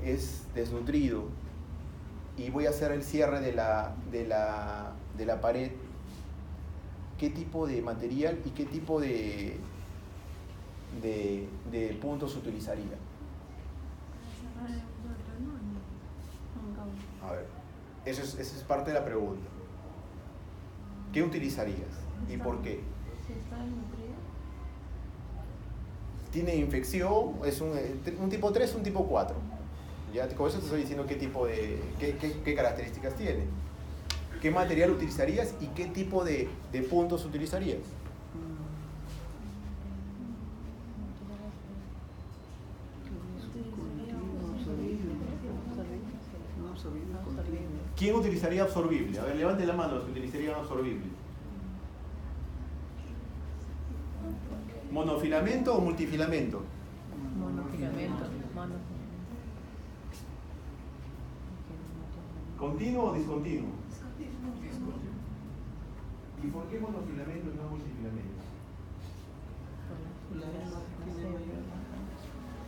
es desnutrido, y voy a hacer el cierre de la pared, ¿qué tipo de material y qué tipo de puntos utilizaría? A ver, esa es parte de la pregunta. ¿Qué utilizarías y por qué? Tiene infección, es un tipo 3, un tipo 4. Ya con eso te estoy diciendo qué características tiene. ¿Qué material utilizarías y qué tipo de puntos utilizarías? ¿Quién utilizaría absorbible? A ver, levante la mano los que utilizarían absorbible. ¿Monofilamento o multifilamento? Monofilamento. ¿Continuo o discontinuo? ¿Y por qué monofilamento y no multifilamento?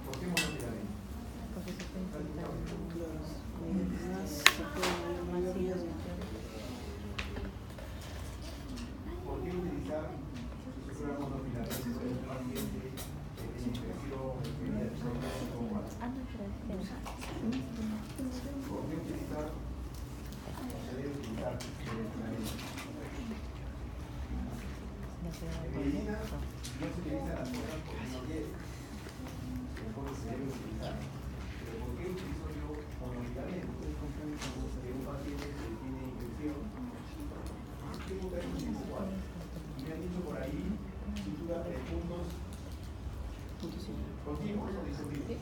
¿Por qué monofilamento? Porque se puede infectar. ¿Por qué utilizar sutura monofilamento en un paciente que tiene infección, ¿Por qué utilizar? Se debe utilizar en medicina no se utilizan las cosas porque no quieren. Entonces se debe utilizar. Pero ¿por qué utilizo yo monofilamento? En un paciente que tiene infección, tengo que hacer un igual. Y me han dicho por ahí sutura de puntos continuos o discontinuos.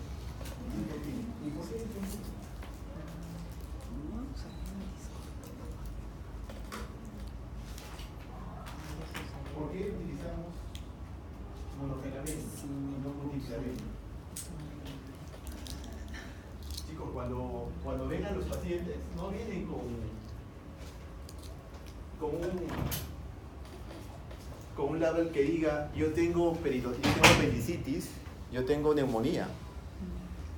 ¿Y por qué? ¿Por qué utilizamos monofilamento y no multifilamento? Chicos, cuando vengan los pacientes, no vienen con con un label que diga yo tengo apendicitis, yo tengo neumonía.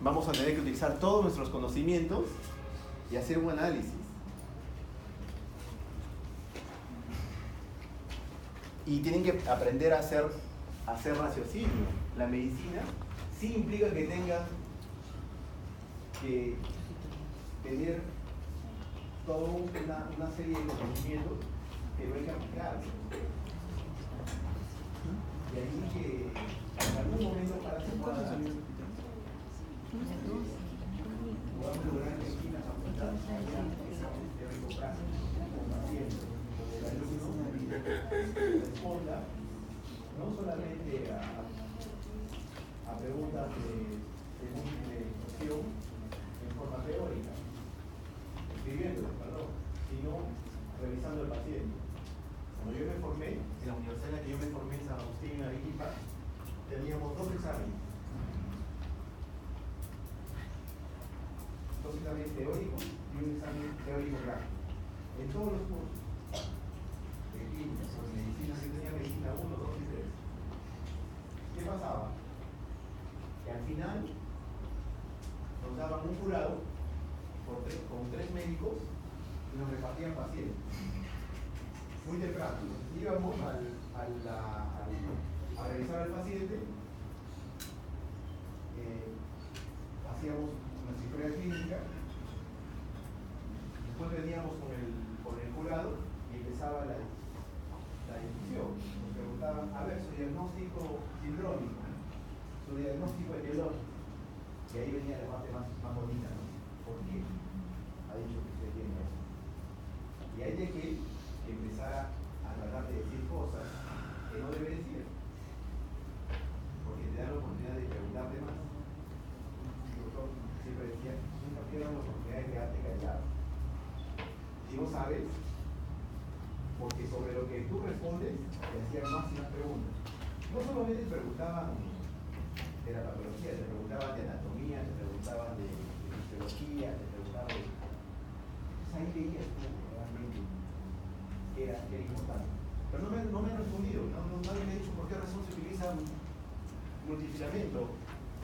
Vamos a tener que utilizar todos nuestros conocimientos y hacer un análisis. Y tienen que aprender a hacer raciocinio. La medicina sí implica que tengan que tener toda una serie de conocimientos que no hay que aplicar. Y ahí que en algún momento para que podamos lograr que aquí las facultades responda no solamente a preguntas de múltiple opción en forma teórica, escribiéndolas, sino revisando el paciente. Cuando yo me formé, en la universidad en la que yo me formé en San Agustín, en Arequipa, teníamos dos exámenes teóricos y un examen teórico práctico. En todos los cursos de química, de medicina, yo tenía medicina 1, 2 y 3. ¿Qué pasaba? Que al final nos daban un jurado con 3 médicos y nos repartían pacientes. Muy temprano. Íbamos a revisar al paciente, hacíamos nuestra historia clínica, después veníamos con el jurado y empezaba la discusión. Nos preguntaban, a ver, su diagnóstico sindrómico, su diagnóstico etiológico. Y ahí venía la parte más bonita, ¿no? ¿Por qué ha dicho que usted tiene eso? Y hay de que empezar a tratar de decir cosas que no debe decir, porque te da la oportunidad de preguntarte más. El doctor siempre decía, nunca pierdas la oportunidad de quedarte callado. Si no sabes, porque sobre lo que tú respondes, te hacían más y más preguntas. No solamente te preguntaban de la patología, te preguntaban de anatomía, te preguntaban de fisiología, te preguntaban de... Entonces ahí veías tú realmente que era importante. Pero no me han respondido, nadie me ha dicho por qué razón se utiliza multifilamento.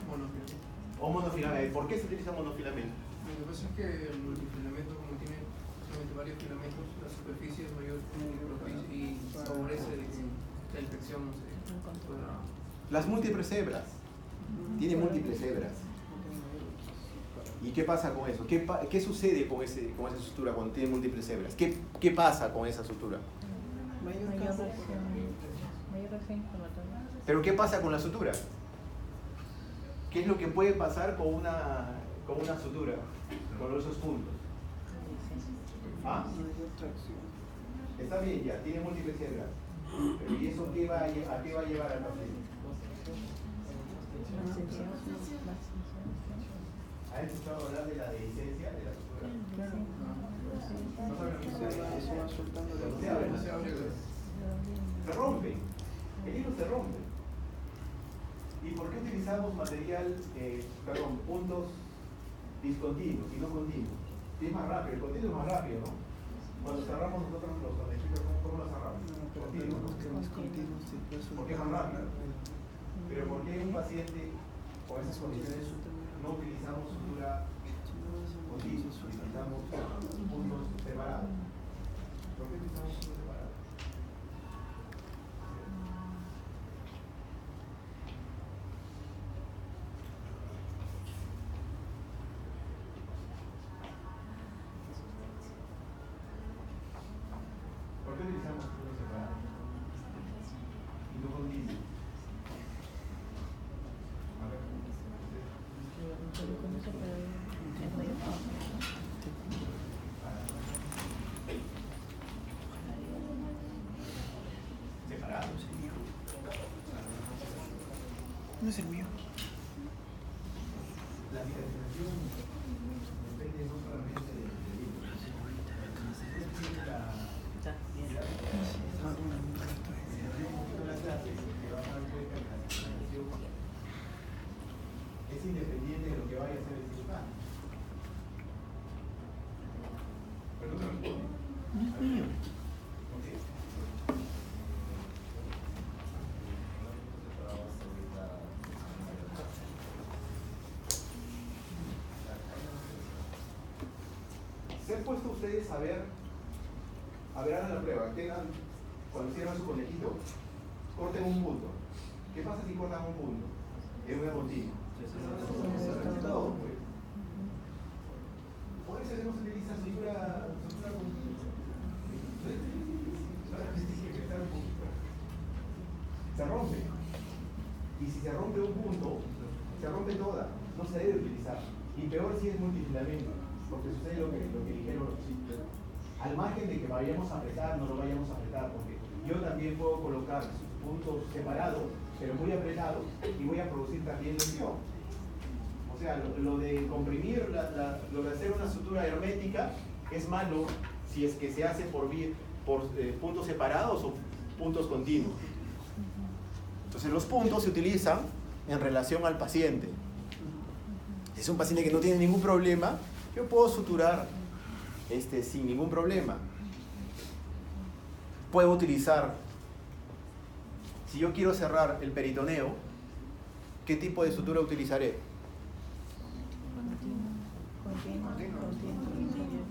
Monofilamento. O monofilamento. ¿Por qué se utiliza monofilamento? Lo que pasa es que el multifilamento, como tiene solamente varios filamentos, la superficie es mayor y favorece de que la infección no se pueda... Las múltiples hebras. Tiene múltiples hebras. ¿Y qué pasa con eso? ¿Qué sucede con esa sutura cuando tiene múltiples hebras? ¿Qué pasa con esa sutura? Mayor reacción inflamatoria. ¿Pero qué pasa con la sutura? ¿Qué es lo que puede pasar con una sutura? Con esos puntos. ¿Ah? Está bien, ya, tiene múltiples hebras. Pero ¿y eso a qué va a llevar al paciente? ¿Ha escuchado hablar de la dehiscencia de la sutura? No saben lo que se rompe. El hilo se rompe. ¿Y por qué utilizamos puntos discontinuos y no continuos? Y es más rápido, el continuo es más rápido, ¿no? Cuando cerramos nosotros los conejillos, ¿cómo los cerramos? Continuo, ¿no? Porque es más rápido. Pero ¿por qué un paciente con esas condiciones no utilizamos sutura continua? Utilizamos puntos separados. ¿Por qué utilizamos puntos separados? ¿Por qué utilizamos puntos separados? Y no continuos. Separados. No es el mío. La diferenciación depende no solamente del libro. Es independiente de lo que vaya a hacer el cirujano. Pero no me responde. No es mío. Ok. ¿Se han puesto ustedes a ver, hagan la prueba, cuando cierran su conejito, corten un punto? ¿Qué pasa si cortan un punto? Es una continua. Todo, pues. Por eso no se utiliza sutura continua. Se rompe. Y si se rompe un punto, se rompe toda. No se debe utilizar. Y peor si es multifilamento. Porque sucede lo que dijeron los chicos. Al margen de que vayamos a apretar, no lo vayamos a apretar. Porque yo también puedo colocar puntos separados, pero muy apretados, y voy a producir también lesión. O sea, lo de comprimir, lo de hacer una sutura hermética es malo si es que se hace por puntos separados o puntos continuos. Entonces los puntos se utilizan en relación al paciente. Si es un paciente que no tiene ningún problema, yo puedo suturar sin ningún problema. Puedo utilizar, si yo quiero cerrar el peritoneo, ¿qué tipo de sutura utilizaré?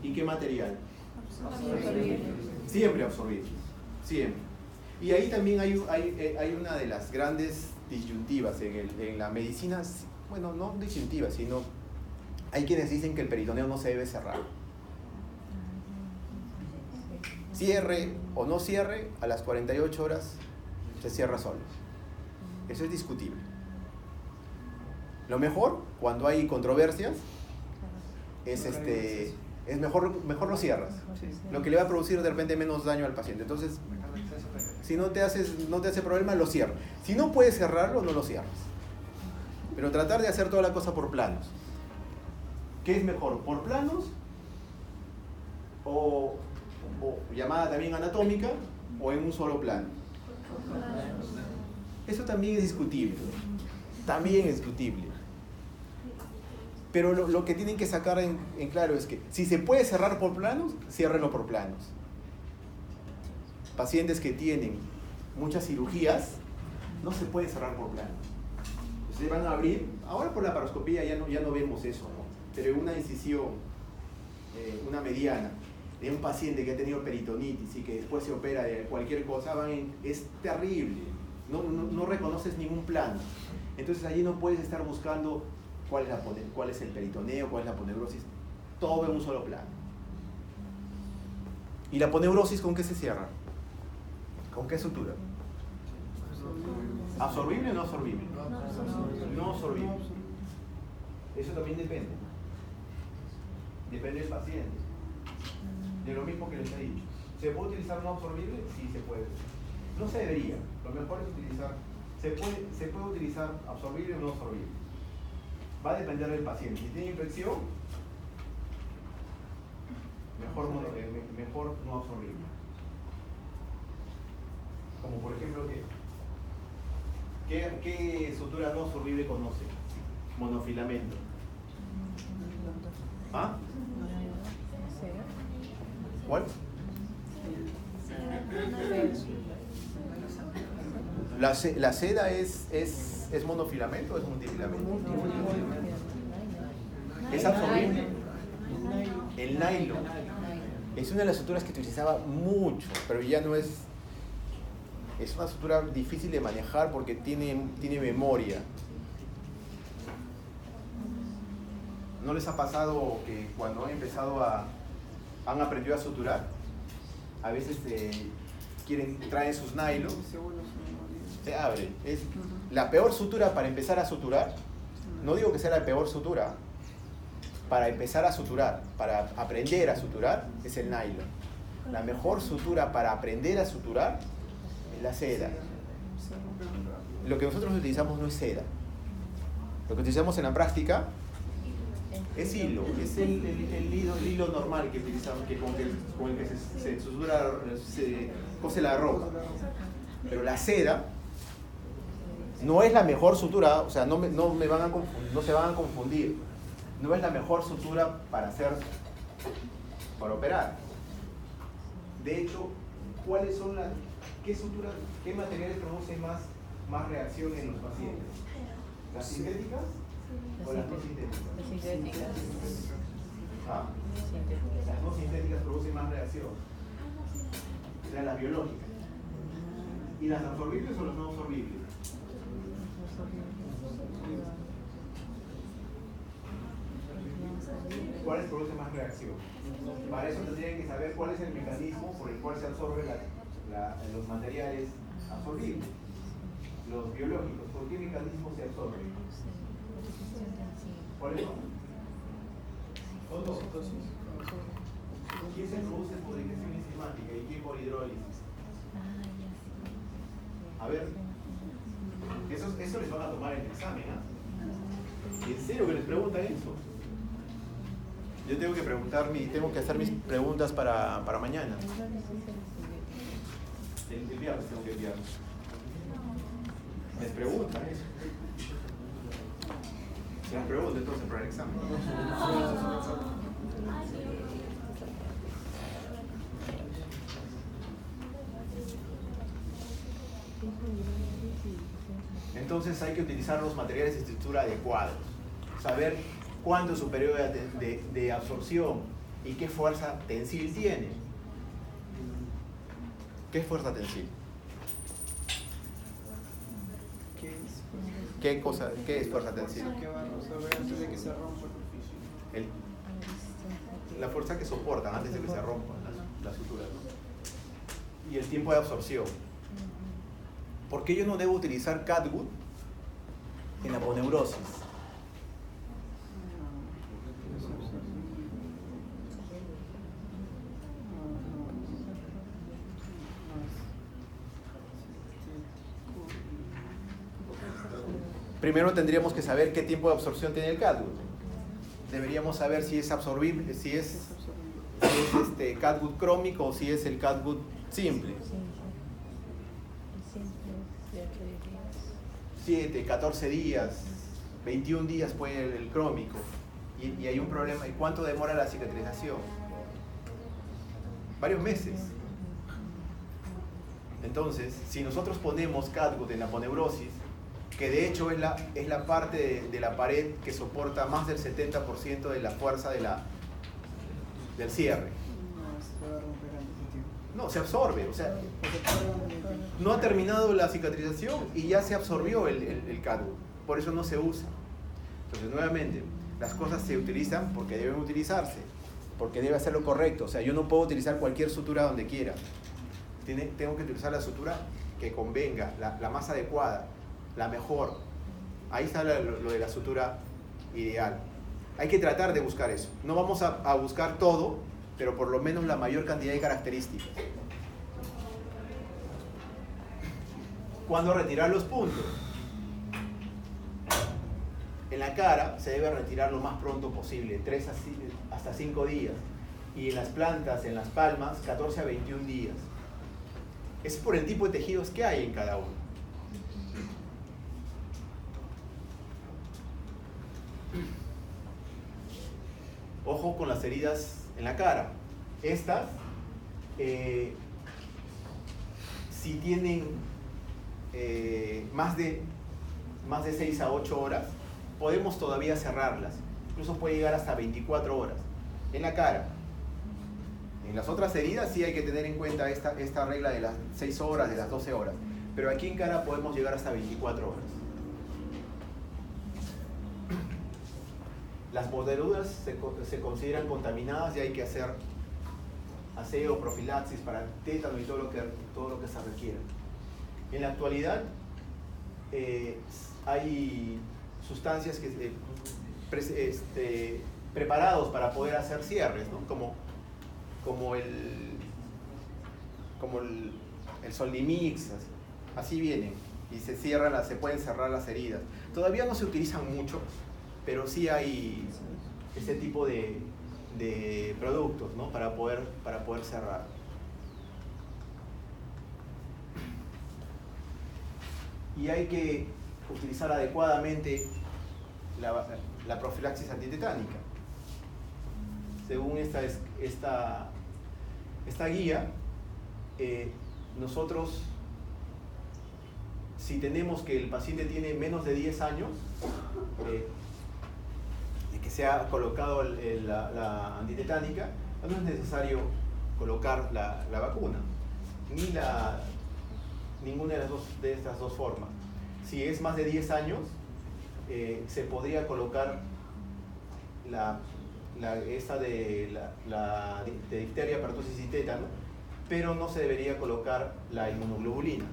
¿Y qué material? Siempre absorbible. Siempre. Y ahí también hay una de las grandes disyuntivas en la medicina, bueno, no disyuntivas, sino hay quienes dicen que el peritoneo no se debe cerrar. Cierre o no cierre, a las 48 horas se cierra solo. Eso es discutible. Lo mejor, cuando hay controversias, es mejor lo cierras. Lo que le va a producir de repente menos daño al paciente. Entonces, si no te hace problema, lo cierras. Si no puedes cerrarlo, no lo cierras. Pero tratar de hacer toda la cosa por planos. ¿Qué es mejor? ¿Por planos? ¿O llamada también anatómica? ¿O en un solo plano? Eso también es discutible. También es discutible. Pero lo que tienen que sacar en claro es que si se puede cerrar por planos, ciérrenlo por planos. Pacientes que tienen muchas cirugías, no se puede cerrar por planos. Se van a abrir, ahora por la paroscopía ya no vemos eso, ¿no? Pero una incisión, una mediana, de un paciente que ha tenido peritonitis y que después se opera de cualquier cosa, es terrible. No reconoces ningún plano. Entonces allí no puedes estar buscando cuál es el peritoneo, cuál es la aponeurosis, todo en un solo plano. ¿Y la aponeurosis con qué se cierra? ¿Con qué sutura? ¿Absorbible o no absorbible? No absorbible. Eso también depende. Depende del paciente. De lo mismo que les he dicho. ¿Se puede utilizar no absorbible? Sí, se puede. No se debería. Lo mejor es utilizar. Se puede utilizar absorbible o no absorbible. Va a depender del paciente. Si tiene infección, mejor no absorbible. Como por ejemplo, ¿qué sutura no absorbible conoce? Monofilamento. ¿Ah? ¿Cuál? ¿La seda es monofilamento o es multifilamento? ¿Es absorbible? El nylon. Es una de las suturas que utilizaba mucho, pero ya no es... Es una sutura difícil de manejar porque tiene memoria. ¿No les ha pasado que cuando han aprendido a suturar, a veces traen sus nylon, se abre? Es la peor sutura para empezar a suturar. No digo que sea la peor sutura. Para empezar a suturar, para aprender a suturar, es el nylon. La mejor sutura para aprender a suturar es la seda. Lo que nosotros utilizamos no es seda. Lo que utilizamos en la práctica es hilo, es el hilo normal que utilizamos, con el que se sutura, se cose la ropa. Pero la seda no es la mejor sutura, o sea, no se van a confundir. No es la mejor sutura para operar. De hecho, qué materiales producen más reacción en los pacientes? ¿Las sintéticas o las no sintéticas? Las sintéticas. ¿Ah? Las no reacción. Serán las biológicas. ¿Y las absorbibles o las no absorbibles? ¿Cuáles producen más reacción? Para eso tendrían que saber cuál es el mecanismo por el cual se absorben los materiales absorbibles, los biológicos. ¿Por qué mecanismo se absorben? ¿Cuáles son? Son dos. ¿Quién se produce por digestión enzimática y quién por hidrólisis? A ver, eso les van a tomar en el examen, ¿ah? ¿En serio que les preguntan eso? Yo tengo que tengo que hacer mis preguntas para mañana. El viernes tengo que enviar. Les preguntan eso. Se les pregunta entonces para el examen. Entonces hay que utilizar los materiales de estructura adecuados, saber cuánto es su periodo de absorción y qué fuerza tensil tiene. ¿Qué es fuerza tensil? ¿Qué es fuerza tensil? Que va a resolver antes de que se rompa La fuerza que soportan antes de que se rompan las suturas, ¿no? Y el tiempo de absorción. ¿Por qué yo no debo utilizar catgut en la aponeurosis? Primero tendríamos que saber qué tiempo de absorción tiene el catgut. Deberíamos saber si es absorbible, si es catgut crómico o si es el catgut simple. 7, 14 días, 21 días puede el crómico. Y hay un problema. ¿Y cuánto demora la cicatrización? Varios meses. Entonces, si nosotros ponemos catgut en la aponeurosis, que de hecho es la parte de la pared que soporta más del 70% de la fuerza del cierre. No, se absorbe, o sea, no ha terminado la cicatrización y ya se absorbió el catgut, por eso no se usa. Entonces, nuevamente, las cosas se utilizan porque deben utilizarse, porque debe hacer lo correcto. O sea, yo no puedo utilizar cualquier sutura donde quiera. Tengo que utilizar la sutura que convenga, la más adecuada, la mejor. Ahí está lo de la sutura ideal. Hay que tratar de buscar eso. No vamos a buscar todo, pero por lo menos la mayor cantidad de características. ¿Cuándo retirar los puntos? En la cara se debe retirar lo más pronto posible, 3 hasta 5 días. Y en las plantas, en las palmas, 14 a 21 días. Es por el tipo de tejidos que hay en cada uno. Ojo con las heridas en la cara. Estas, si tienen más de 6 a 8 horas, podemos todavía cerrarlas. Incluso puede llegar hasta 24 horas. En la cara. En las otras heridas sí hay que tener en cuenta esta regla de las 6 horas, de las 12 horas. Pero aquí en cara podemos llegar hasta 24 horas. Las mordeduras se consideran contaminadas y hay que hacer aseo, profilaxis para tétano y todo lo que se requiera. En la actualidad hay sustancias que preparados para poder hacer cierres, ¿no? como el Soldimix, así vienen y se pueden cerrar las heridas. Todavía no se utilizan mucho, pero sí hay este tipo de productos, ¿no? para poder cerrar. Y hay que utilizar adecuadamente la profilaxis antitetánica. Según esta guía, nosotros, si tenemos que el paciente tiene menos de 10 años, de que se ha colocado la antitetánica, no es necesario colocar la vacuna, ninguna de estas dos formas. Si es más de 10 años, se podría colocar esta de difteria, pertosis y tétano, pero no se debería colocar la inmunoglobulina.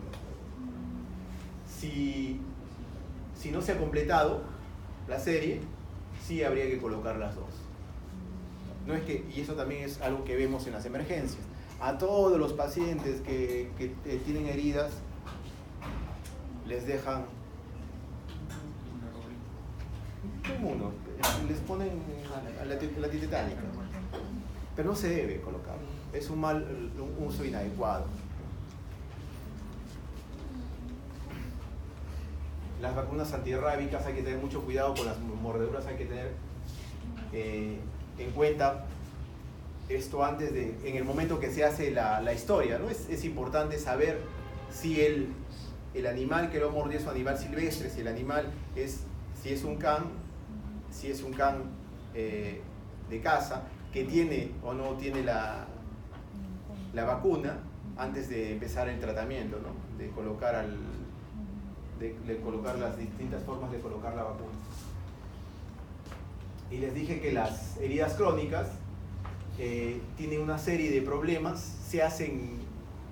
Si no se ha completado la serie, sí habría que colocar las dos. No es que, y eso también es algo que vemos en las emergencias. A todos los pacientes que tienen heridas, les dejan inmuno, les ponen la antitetánica, pero no se debe colocar, es un uso inadecuado. Las vacunas antirrábicas hay que tener mucho cuidado con las mordeduras, hay que tener en cuenta esto antes en el momento que se hace la historia, ¿no? Es importante saber si el animal que lo mordió es un animal silvestre, si el animal si es un can de caza, que tiene o no tiene la vacuna antes de empezar el tratamiento, ¿no? De colocar las distintas formas de colocar la vacuna. Y les dije que las heridas crónicas tienen una serie de problemas, se hacen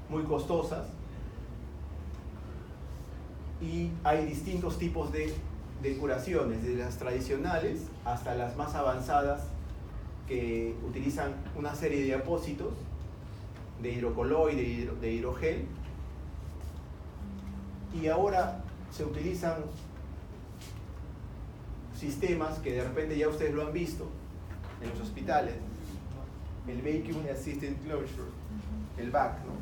muy costosas y hay distintos tipos de curaciones, desde las tradicionales hasta las más avanzadas que utilizan una serie de apósitos de hidrocoloide, de hidrogel, y ahora se utilizan sistemas que de repente ya ustedes lo han visto en los hospitales, el Vacuum Assisted Closure, el VAC, ¿no?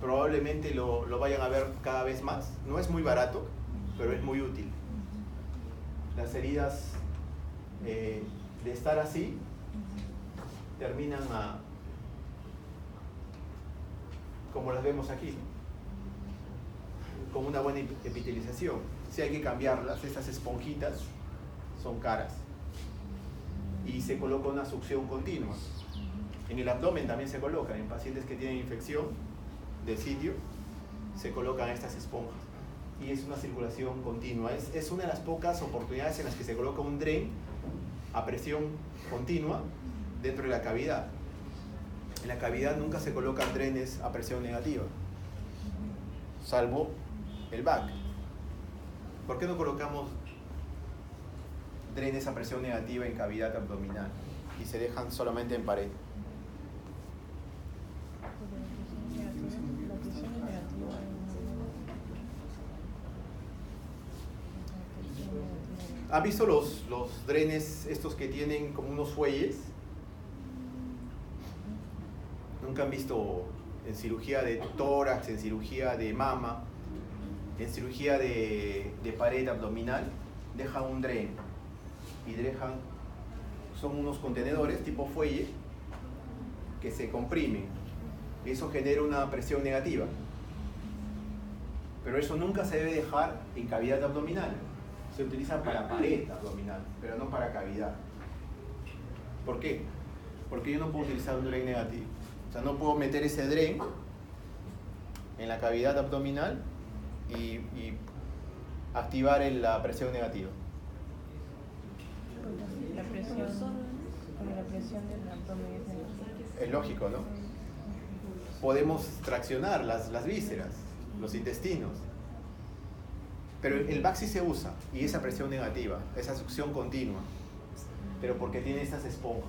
Probablemente lo vayan a ver cada vez más. No es muy barato, pero es muy útil. Las heridas de estar así terminan como las vemos aquí, ¿no? Con una buena epitelización. Si hay que cambiarlas, estas esponjitas son caras y se coloca una succión continua. En el abdomen también se colocan, en pacientes que tienen infección de sitio se colocan estas esponjas y es una circulación continua. Es una de las pocas oportunidades en las que se coloca un DREN a presión continua dentro de la cavidad. En la cavidad nunca se colocan drenes a presión negativa, salvo el VAC. ¿Por qué no colocamos drenes a presión negativa en cavidad abdominal y se dejan solamente en pared? ¿Han visto los drenes estos que tienen como unos fuelles? ¿Nunca han visto en cirugía de tórax, en cirugía de mama, en cirugía de pared abdominal? Dejan un dren y son unos contenedores tipo fuelle que se comprimen. Eso genera una presión negativa. Pero eso nunca se debe dejar en cavidad abdominal. Se utiliza para pared abdominal, pero no para cavidad. ¿Por qué? Porque yo no puedo utilizar un dren negativo. O sea, no puedo meter ese dren en la cavidad abdominal y activar la presión negativa. La presión del abdomen es negativa. Es lógico, ¿no? Podemos traccionar las vísceras, los intestinos. Pero el VAC sí se usa, y esa presión negativa, esa succión continua, pero porque tiene estas esponjas.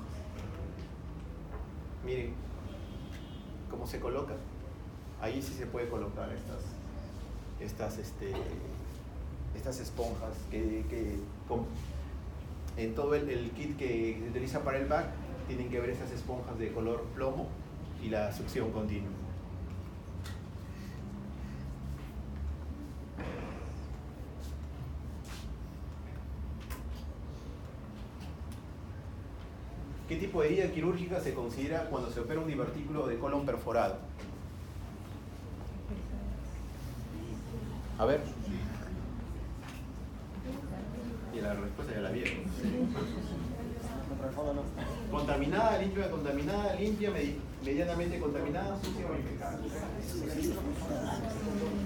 Miren cómo se coloca. Ahí sí se puede colocar estas esponjas en todo el kit que se utiliza para el VAC tienen que ver estas esponjas de color plomo y la succión continua. ¿Qué tipo de herida quirúrgica se considera cuando se opera un divertículo de colon perforado? A ver. Y la respuesta ya la vieron. Por el fondo no. Contaminada, limpia, medianamente contaminada, sucia o infectada.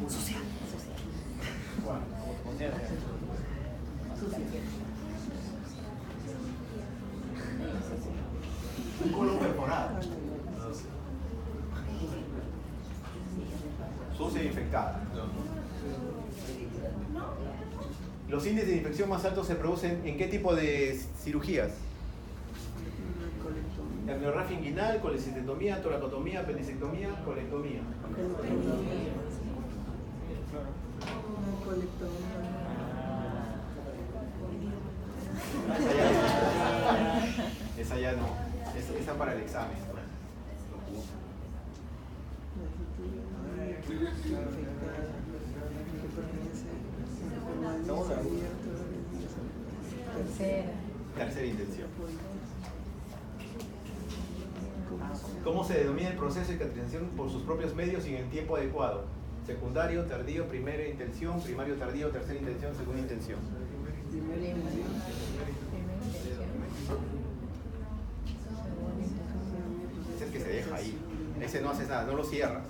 Sucia. Bueno, como tu conciencia. Un colon perforado. Sucia e infectada. Los índices de infección más altos se producen en qué tipo de cirugías? Amniorrafia inguinal, colecistectomía, toracotomía, apendicectomía, colectomía. Esa ya no. Esa para el examen. Tercera intención. ¿Cómo se denomina el proceso de cicatrización por sus propios medios y en el tiempo adecuado? Secundario, tardío, primera intención, primario, tardío, tercera intención, segunda intención. Ese es el que se deja ahí. Ese no haces nada, no lo cierras.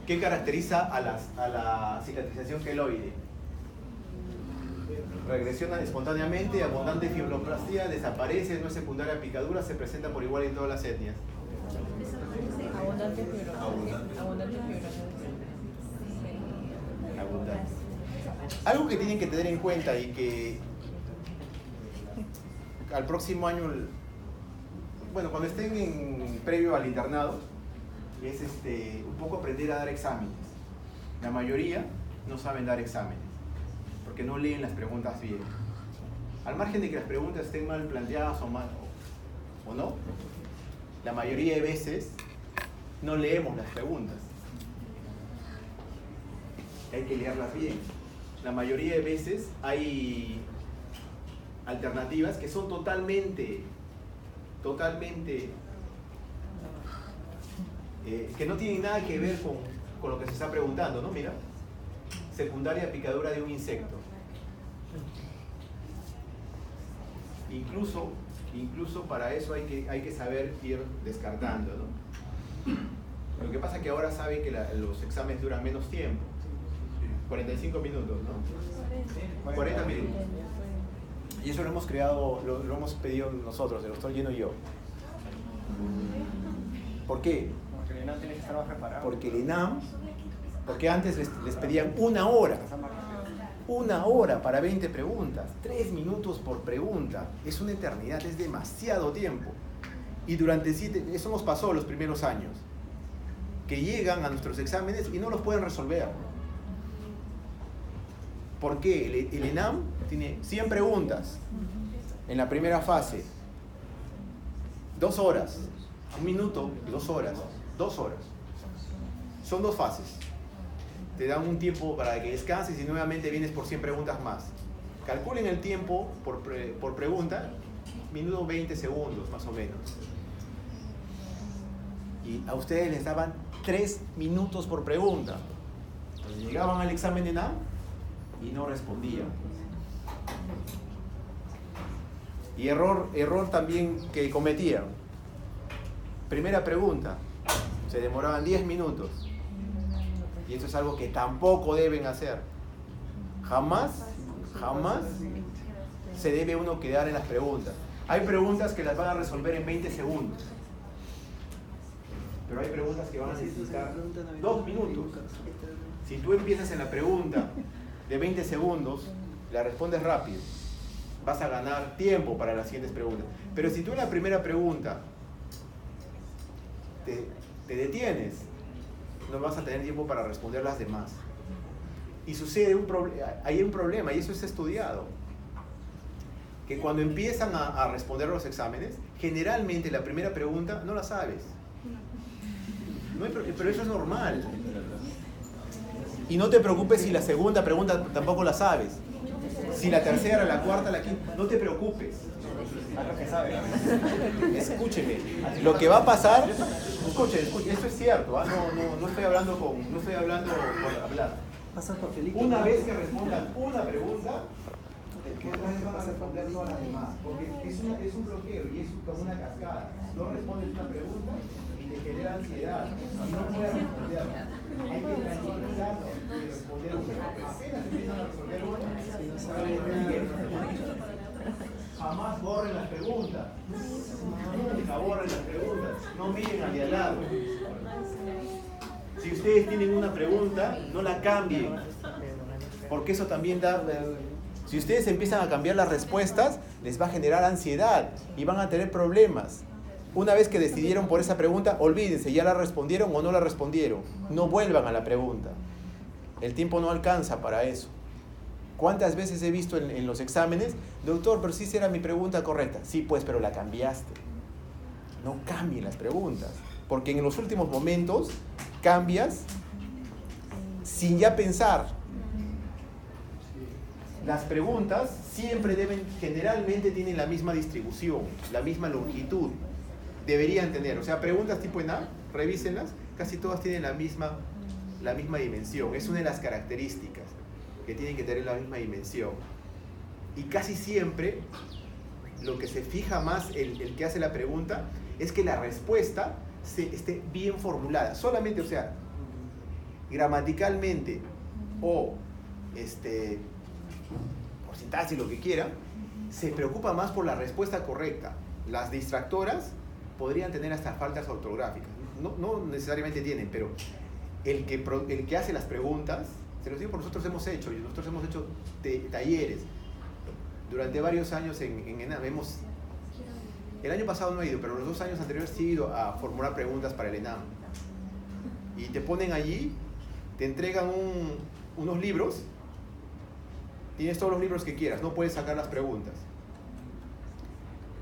¿Qué caracteriza a la cicatrización queloide? Regresiona espontáneamente, abundante fibroblastia, desaparece, no es secundaria a picadura, se presenta por igual en todas las etnias. Abundante fibroblastia. Abundante. Algo que tienen que tener en cuenta y que al próximo año, bueno, cuando estén previo al internado, es un poco aprender a dar exámenes. La mayoría no saben dar exámenes porque no leen las preguntas bien. Al margen de que las preguntas estén mal planteadas o no, la mayoría de veces no leemos las preguntas. Hay que leerlas bien. La mayoría de veces hay alternativas que son totalmente que no tienen nada que ver con lo que se está preguntando, ¿no? Mira, secundaria picadura de un insecto. Incluso para eso hay que saber ir descartando, ¿no? Lo que pasa es que ahora saben que los exámenes duran menos tiempo. 45 minutos, ¿no? 40 minutos. Y eso lo hemos creado, lo hemos pedido nosotros, el doctor Lleno y yo. ¿Por qué? Porque el ENAM tiene que estar más preparado. Porque el ENAM, porque antes les pedían una hora para 20 preguntas, 3 minutos por pregunta. Es una eternidad, es demasiado tiempo. Y durante eso nos pasó los primeros años, que llegan a nuestros exámenes y no los pueden resolver. ¿Por qué? El ENAM tiene 100 preguntas en la primera fase, 2 horas, 1 minuto, 2 horas, 2 horas. Son 2 fases. Te dan un tiempo para que descanses y nuevamente vienes por 100 preguntas más. Calculen el tiempo por pregunta, minuto 20 segundos más o menos. Y a ustedes les daban 3 minutos por pregunta. Entonces llegaban al examen de ENAM y no respondían. Y error también que cometían. Primera pregunta, se demoraban 10 minutos. Y eso es algo que tampoco deben hacer. Jamás se debe uno quedar en las preguntas. Hay preguntas que las van a resolver en 20 segundos. Pero hay preguntas que van a necesitar 2 minutos. Si tú empiezas en la pregunta de 20 segundos, la respondes rápido. Vas a ganar tiempo para las siguientes preguntas. Pero si tú en la primera pregunta te detienes, no vas a tener tiempo para responder las demás. Y sucede hay un problema, y eso es estudiado. Que cuando empiezan a responder los exámenes, generalmente la primera pregunta no la sabes. Pero eso es normal. Y no te preocupes si la segunda pregunta tampoco la sabes. Si la tercera, la cuarta, la quinta, no te preocupes. Haz lo que sabe. Escúcheme. Lo que va a pasar, escuche, esto es cierto, ¿eh? No estoy hablando por hablar. Pasa papelito. Una vez que respondan una pregunta, después van a responder todas las demás. Porque es un bloqueo y es como una cascada. No respondes una pregunta y te genera ansiedad. Y no puedes responder. Hay que tranquilizarnos y responder una. Apenas empiezan a responder una, jamás borren las preguntas. Nunca borren las preguntas. No miren al de al lado. Si ustedes tienen una pregunta, no la cambien. Porque eso también da... Si ustedes empiezan a cambiar las respuestas, les va a generar ansiedad y van a tener problemas. Una vez que decidieron por esa pregunta, olvídense, ya la respondieron o no la respondieron. No vuelvan a la pregunta. El tiempo no alcanza para eso. ¿Cuántas veces he visto en los exámenes? Doctor, pero sí será mi pregunta correcta. Sí, pues, pero la cambiaste. No cambien las preguntas. Porque en los últimos momentos cambias sin ya pensar. Las preguntas siempre generalmente tienen la misma distribución, la misma longitud. Deberían tener, o sea, preguntas tipo ENAM, revísenlas, casi todas tienen la misma dimensión. Es una de las características, que tienen que tener la misma dimensión. Y casi siempre, lo que se fija más el que hace la pregunta, es que la respuesta esté bien formulada. Solamente, o sea, gramaticalmente o por sintaxis, lo que quiera, se preocupa más por la respuesta correcta. Las distractoras podrían tener hasta faltas ortográficas. No necesariamente tienen, pero el que hace las preguntas, se los digo porque nosotros hemos hecho talleres durante varios años en ENAM. El año pasado no he ido, pero los 2 años anteriores sí he ido a formular preguntas para el ENAM. Y te ponen allí, te entregan unos libros, tienes todos los libros que quieras, no puedes sacar las preguntas.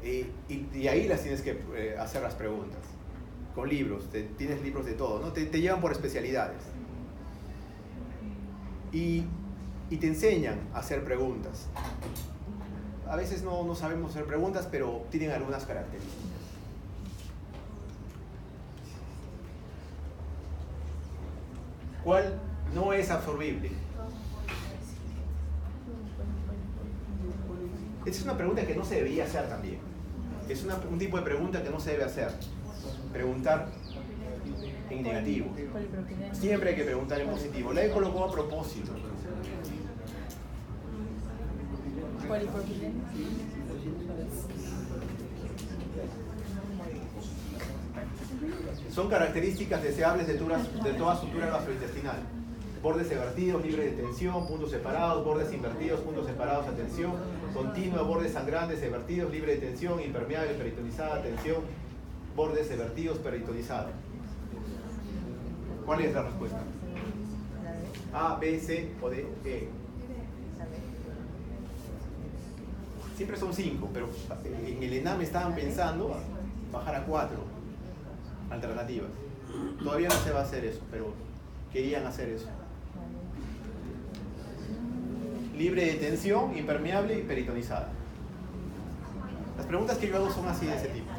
Y ahí las tienes que hacer las preguntas. Con libros, tienes libros de todo, ¿no? Te llevan por especialidades. Y te enseñan a hacer preguntas. A veces no sabemos hacer preguntas, pero tienen algunas características. ¿Cuál no es absorbible? Esa es una pregunta que no se debería hacer también. Es un tipo de pregunta que no se debe hacer. Preguntar en negativo. Siempre hay que preguntar en positivo. La he colocado a propósito. Son características deseables de toda estructura gastrointestinal. Bordes evertidos, libres de tensión, puntos separados, bordes invertidos, puntos separados, atención, continua, bordes sangrantes, evertidos, libre de tensión, impermeable, peritonizada, tensión, bordes evertidos, peritonizada. ¿Cuál es la respuesta? A, B, C o D, E. Siempre son 5, pero en el ENAM estaban pensando bajar a 4 alternativas. Todavía no se va a hacer eso, pero querían hacer eso. Libre de tensión, impermeable y peritonizada. Las preguntas que yo hago son así, de ese tipo.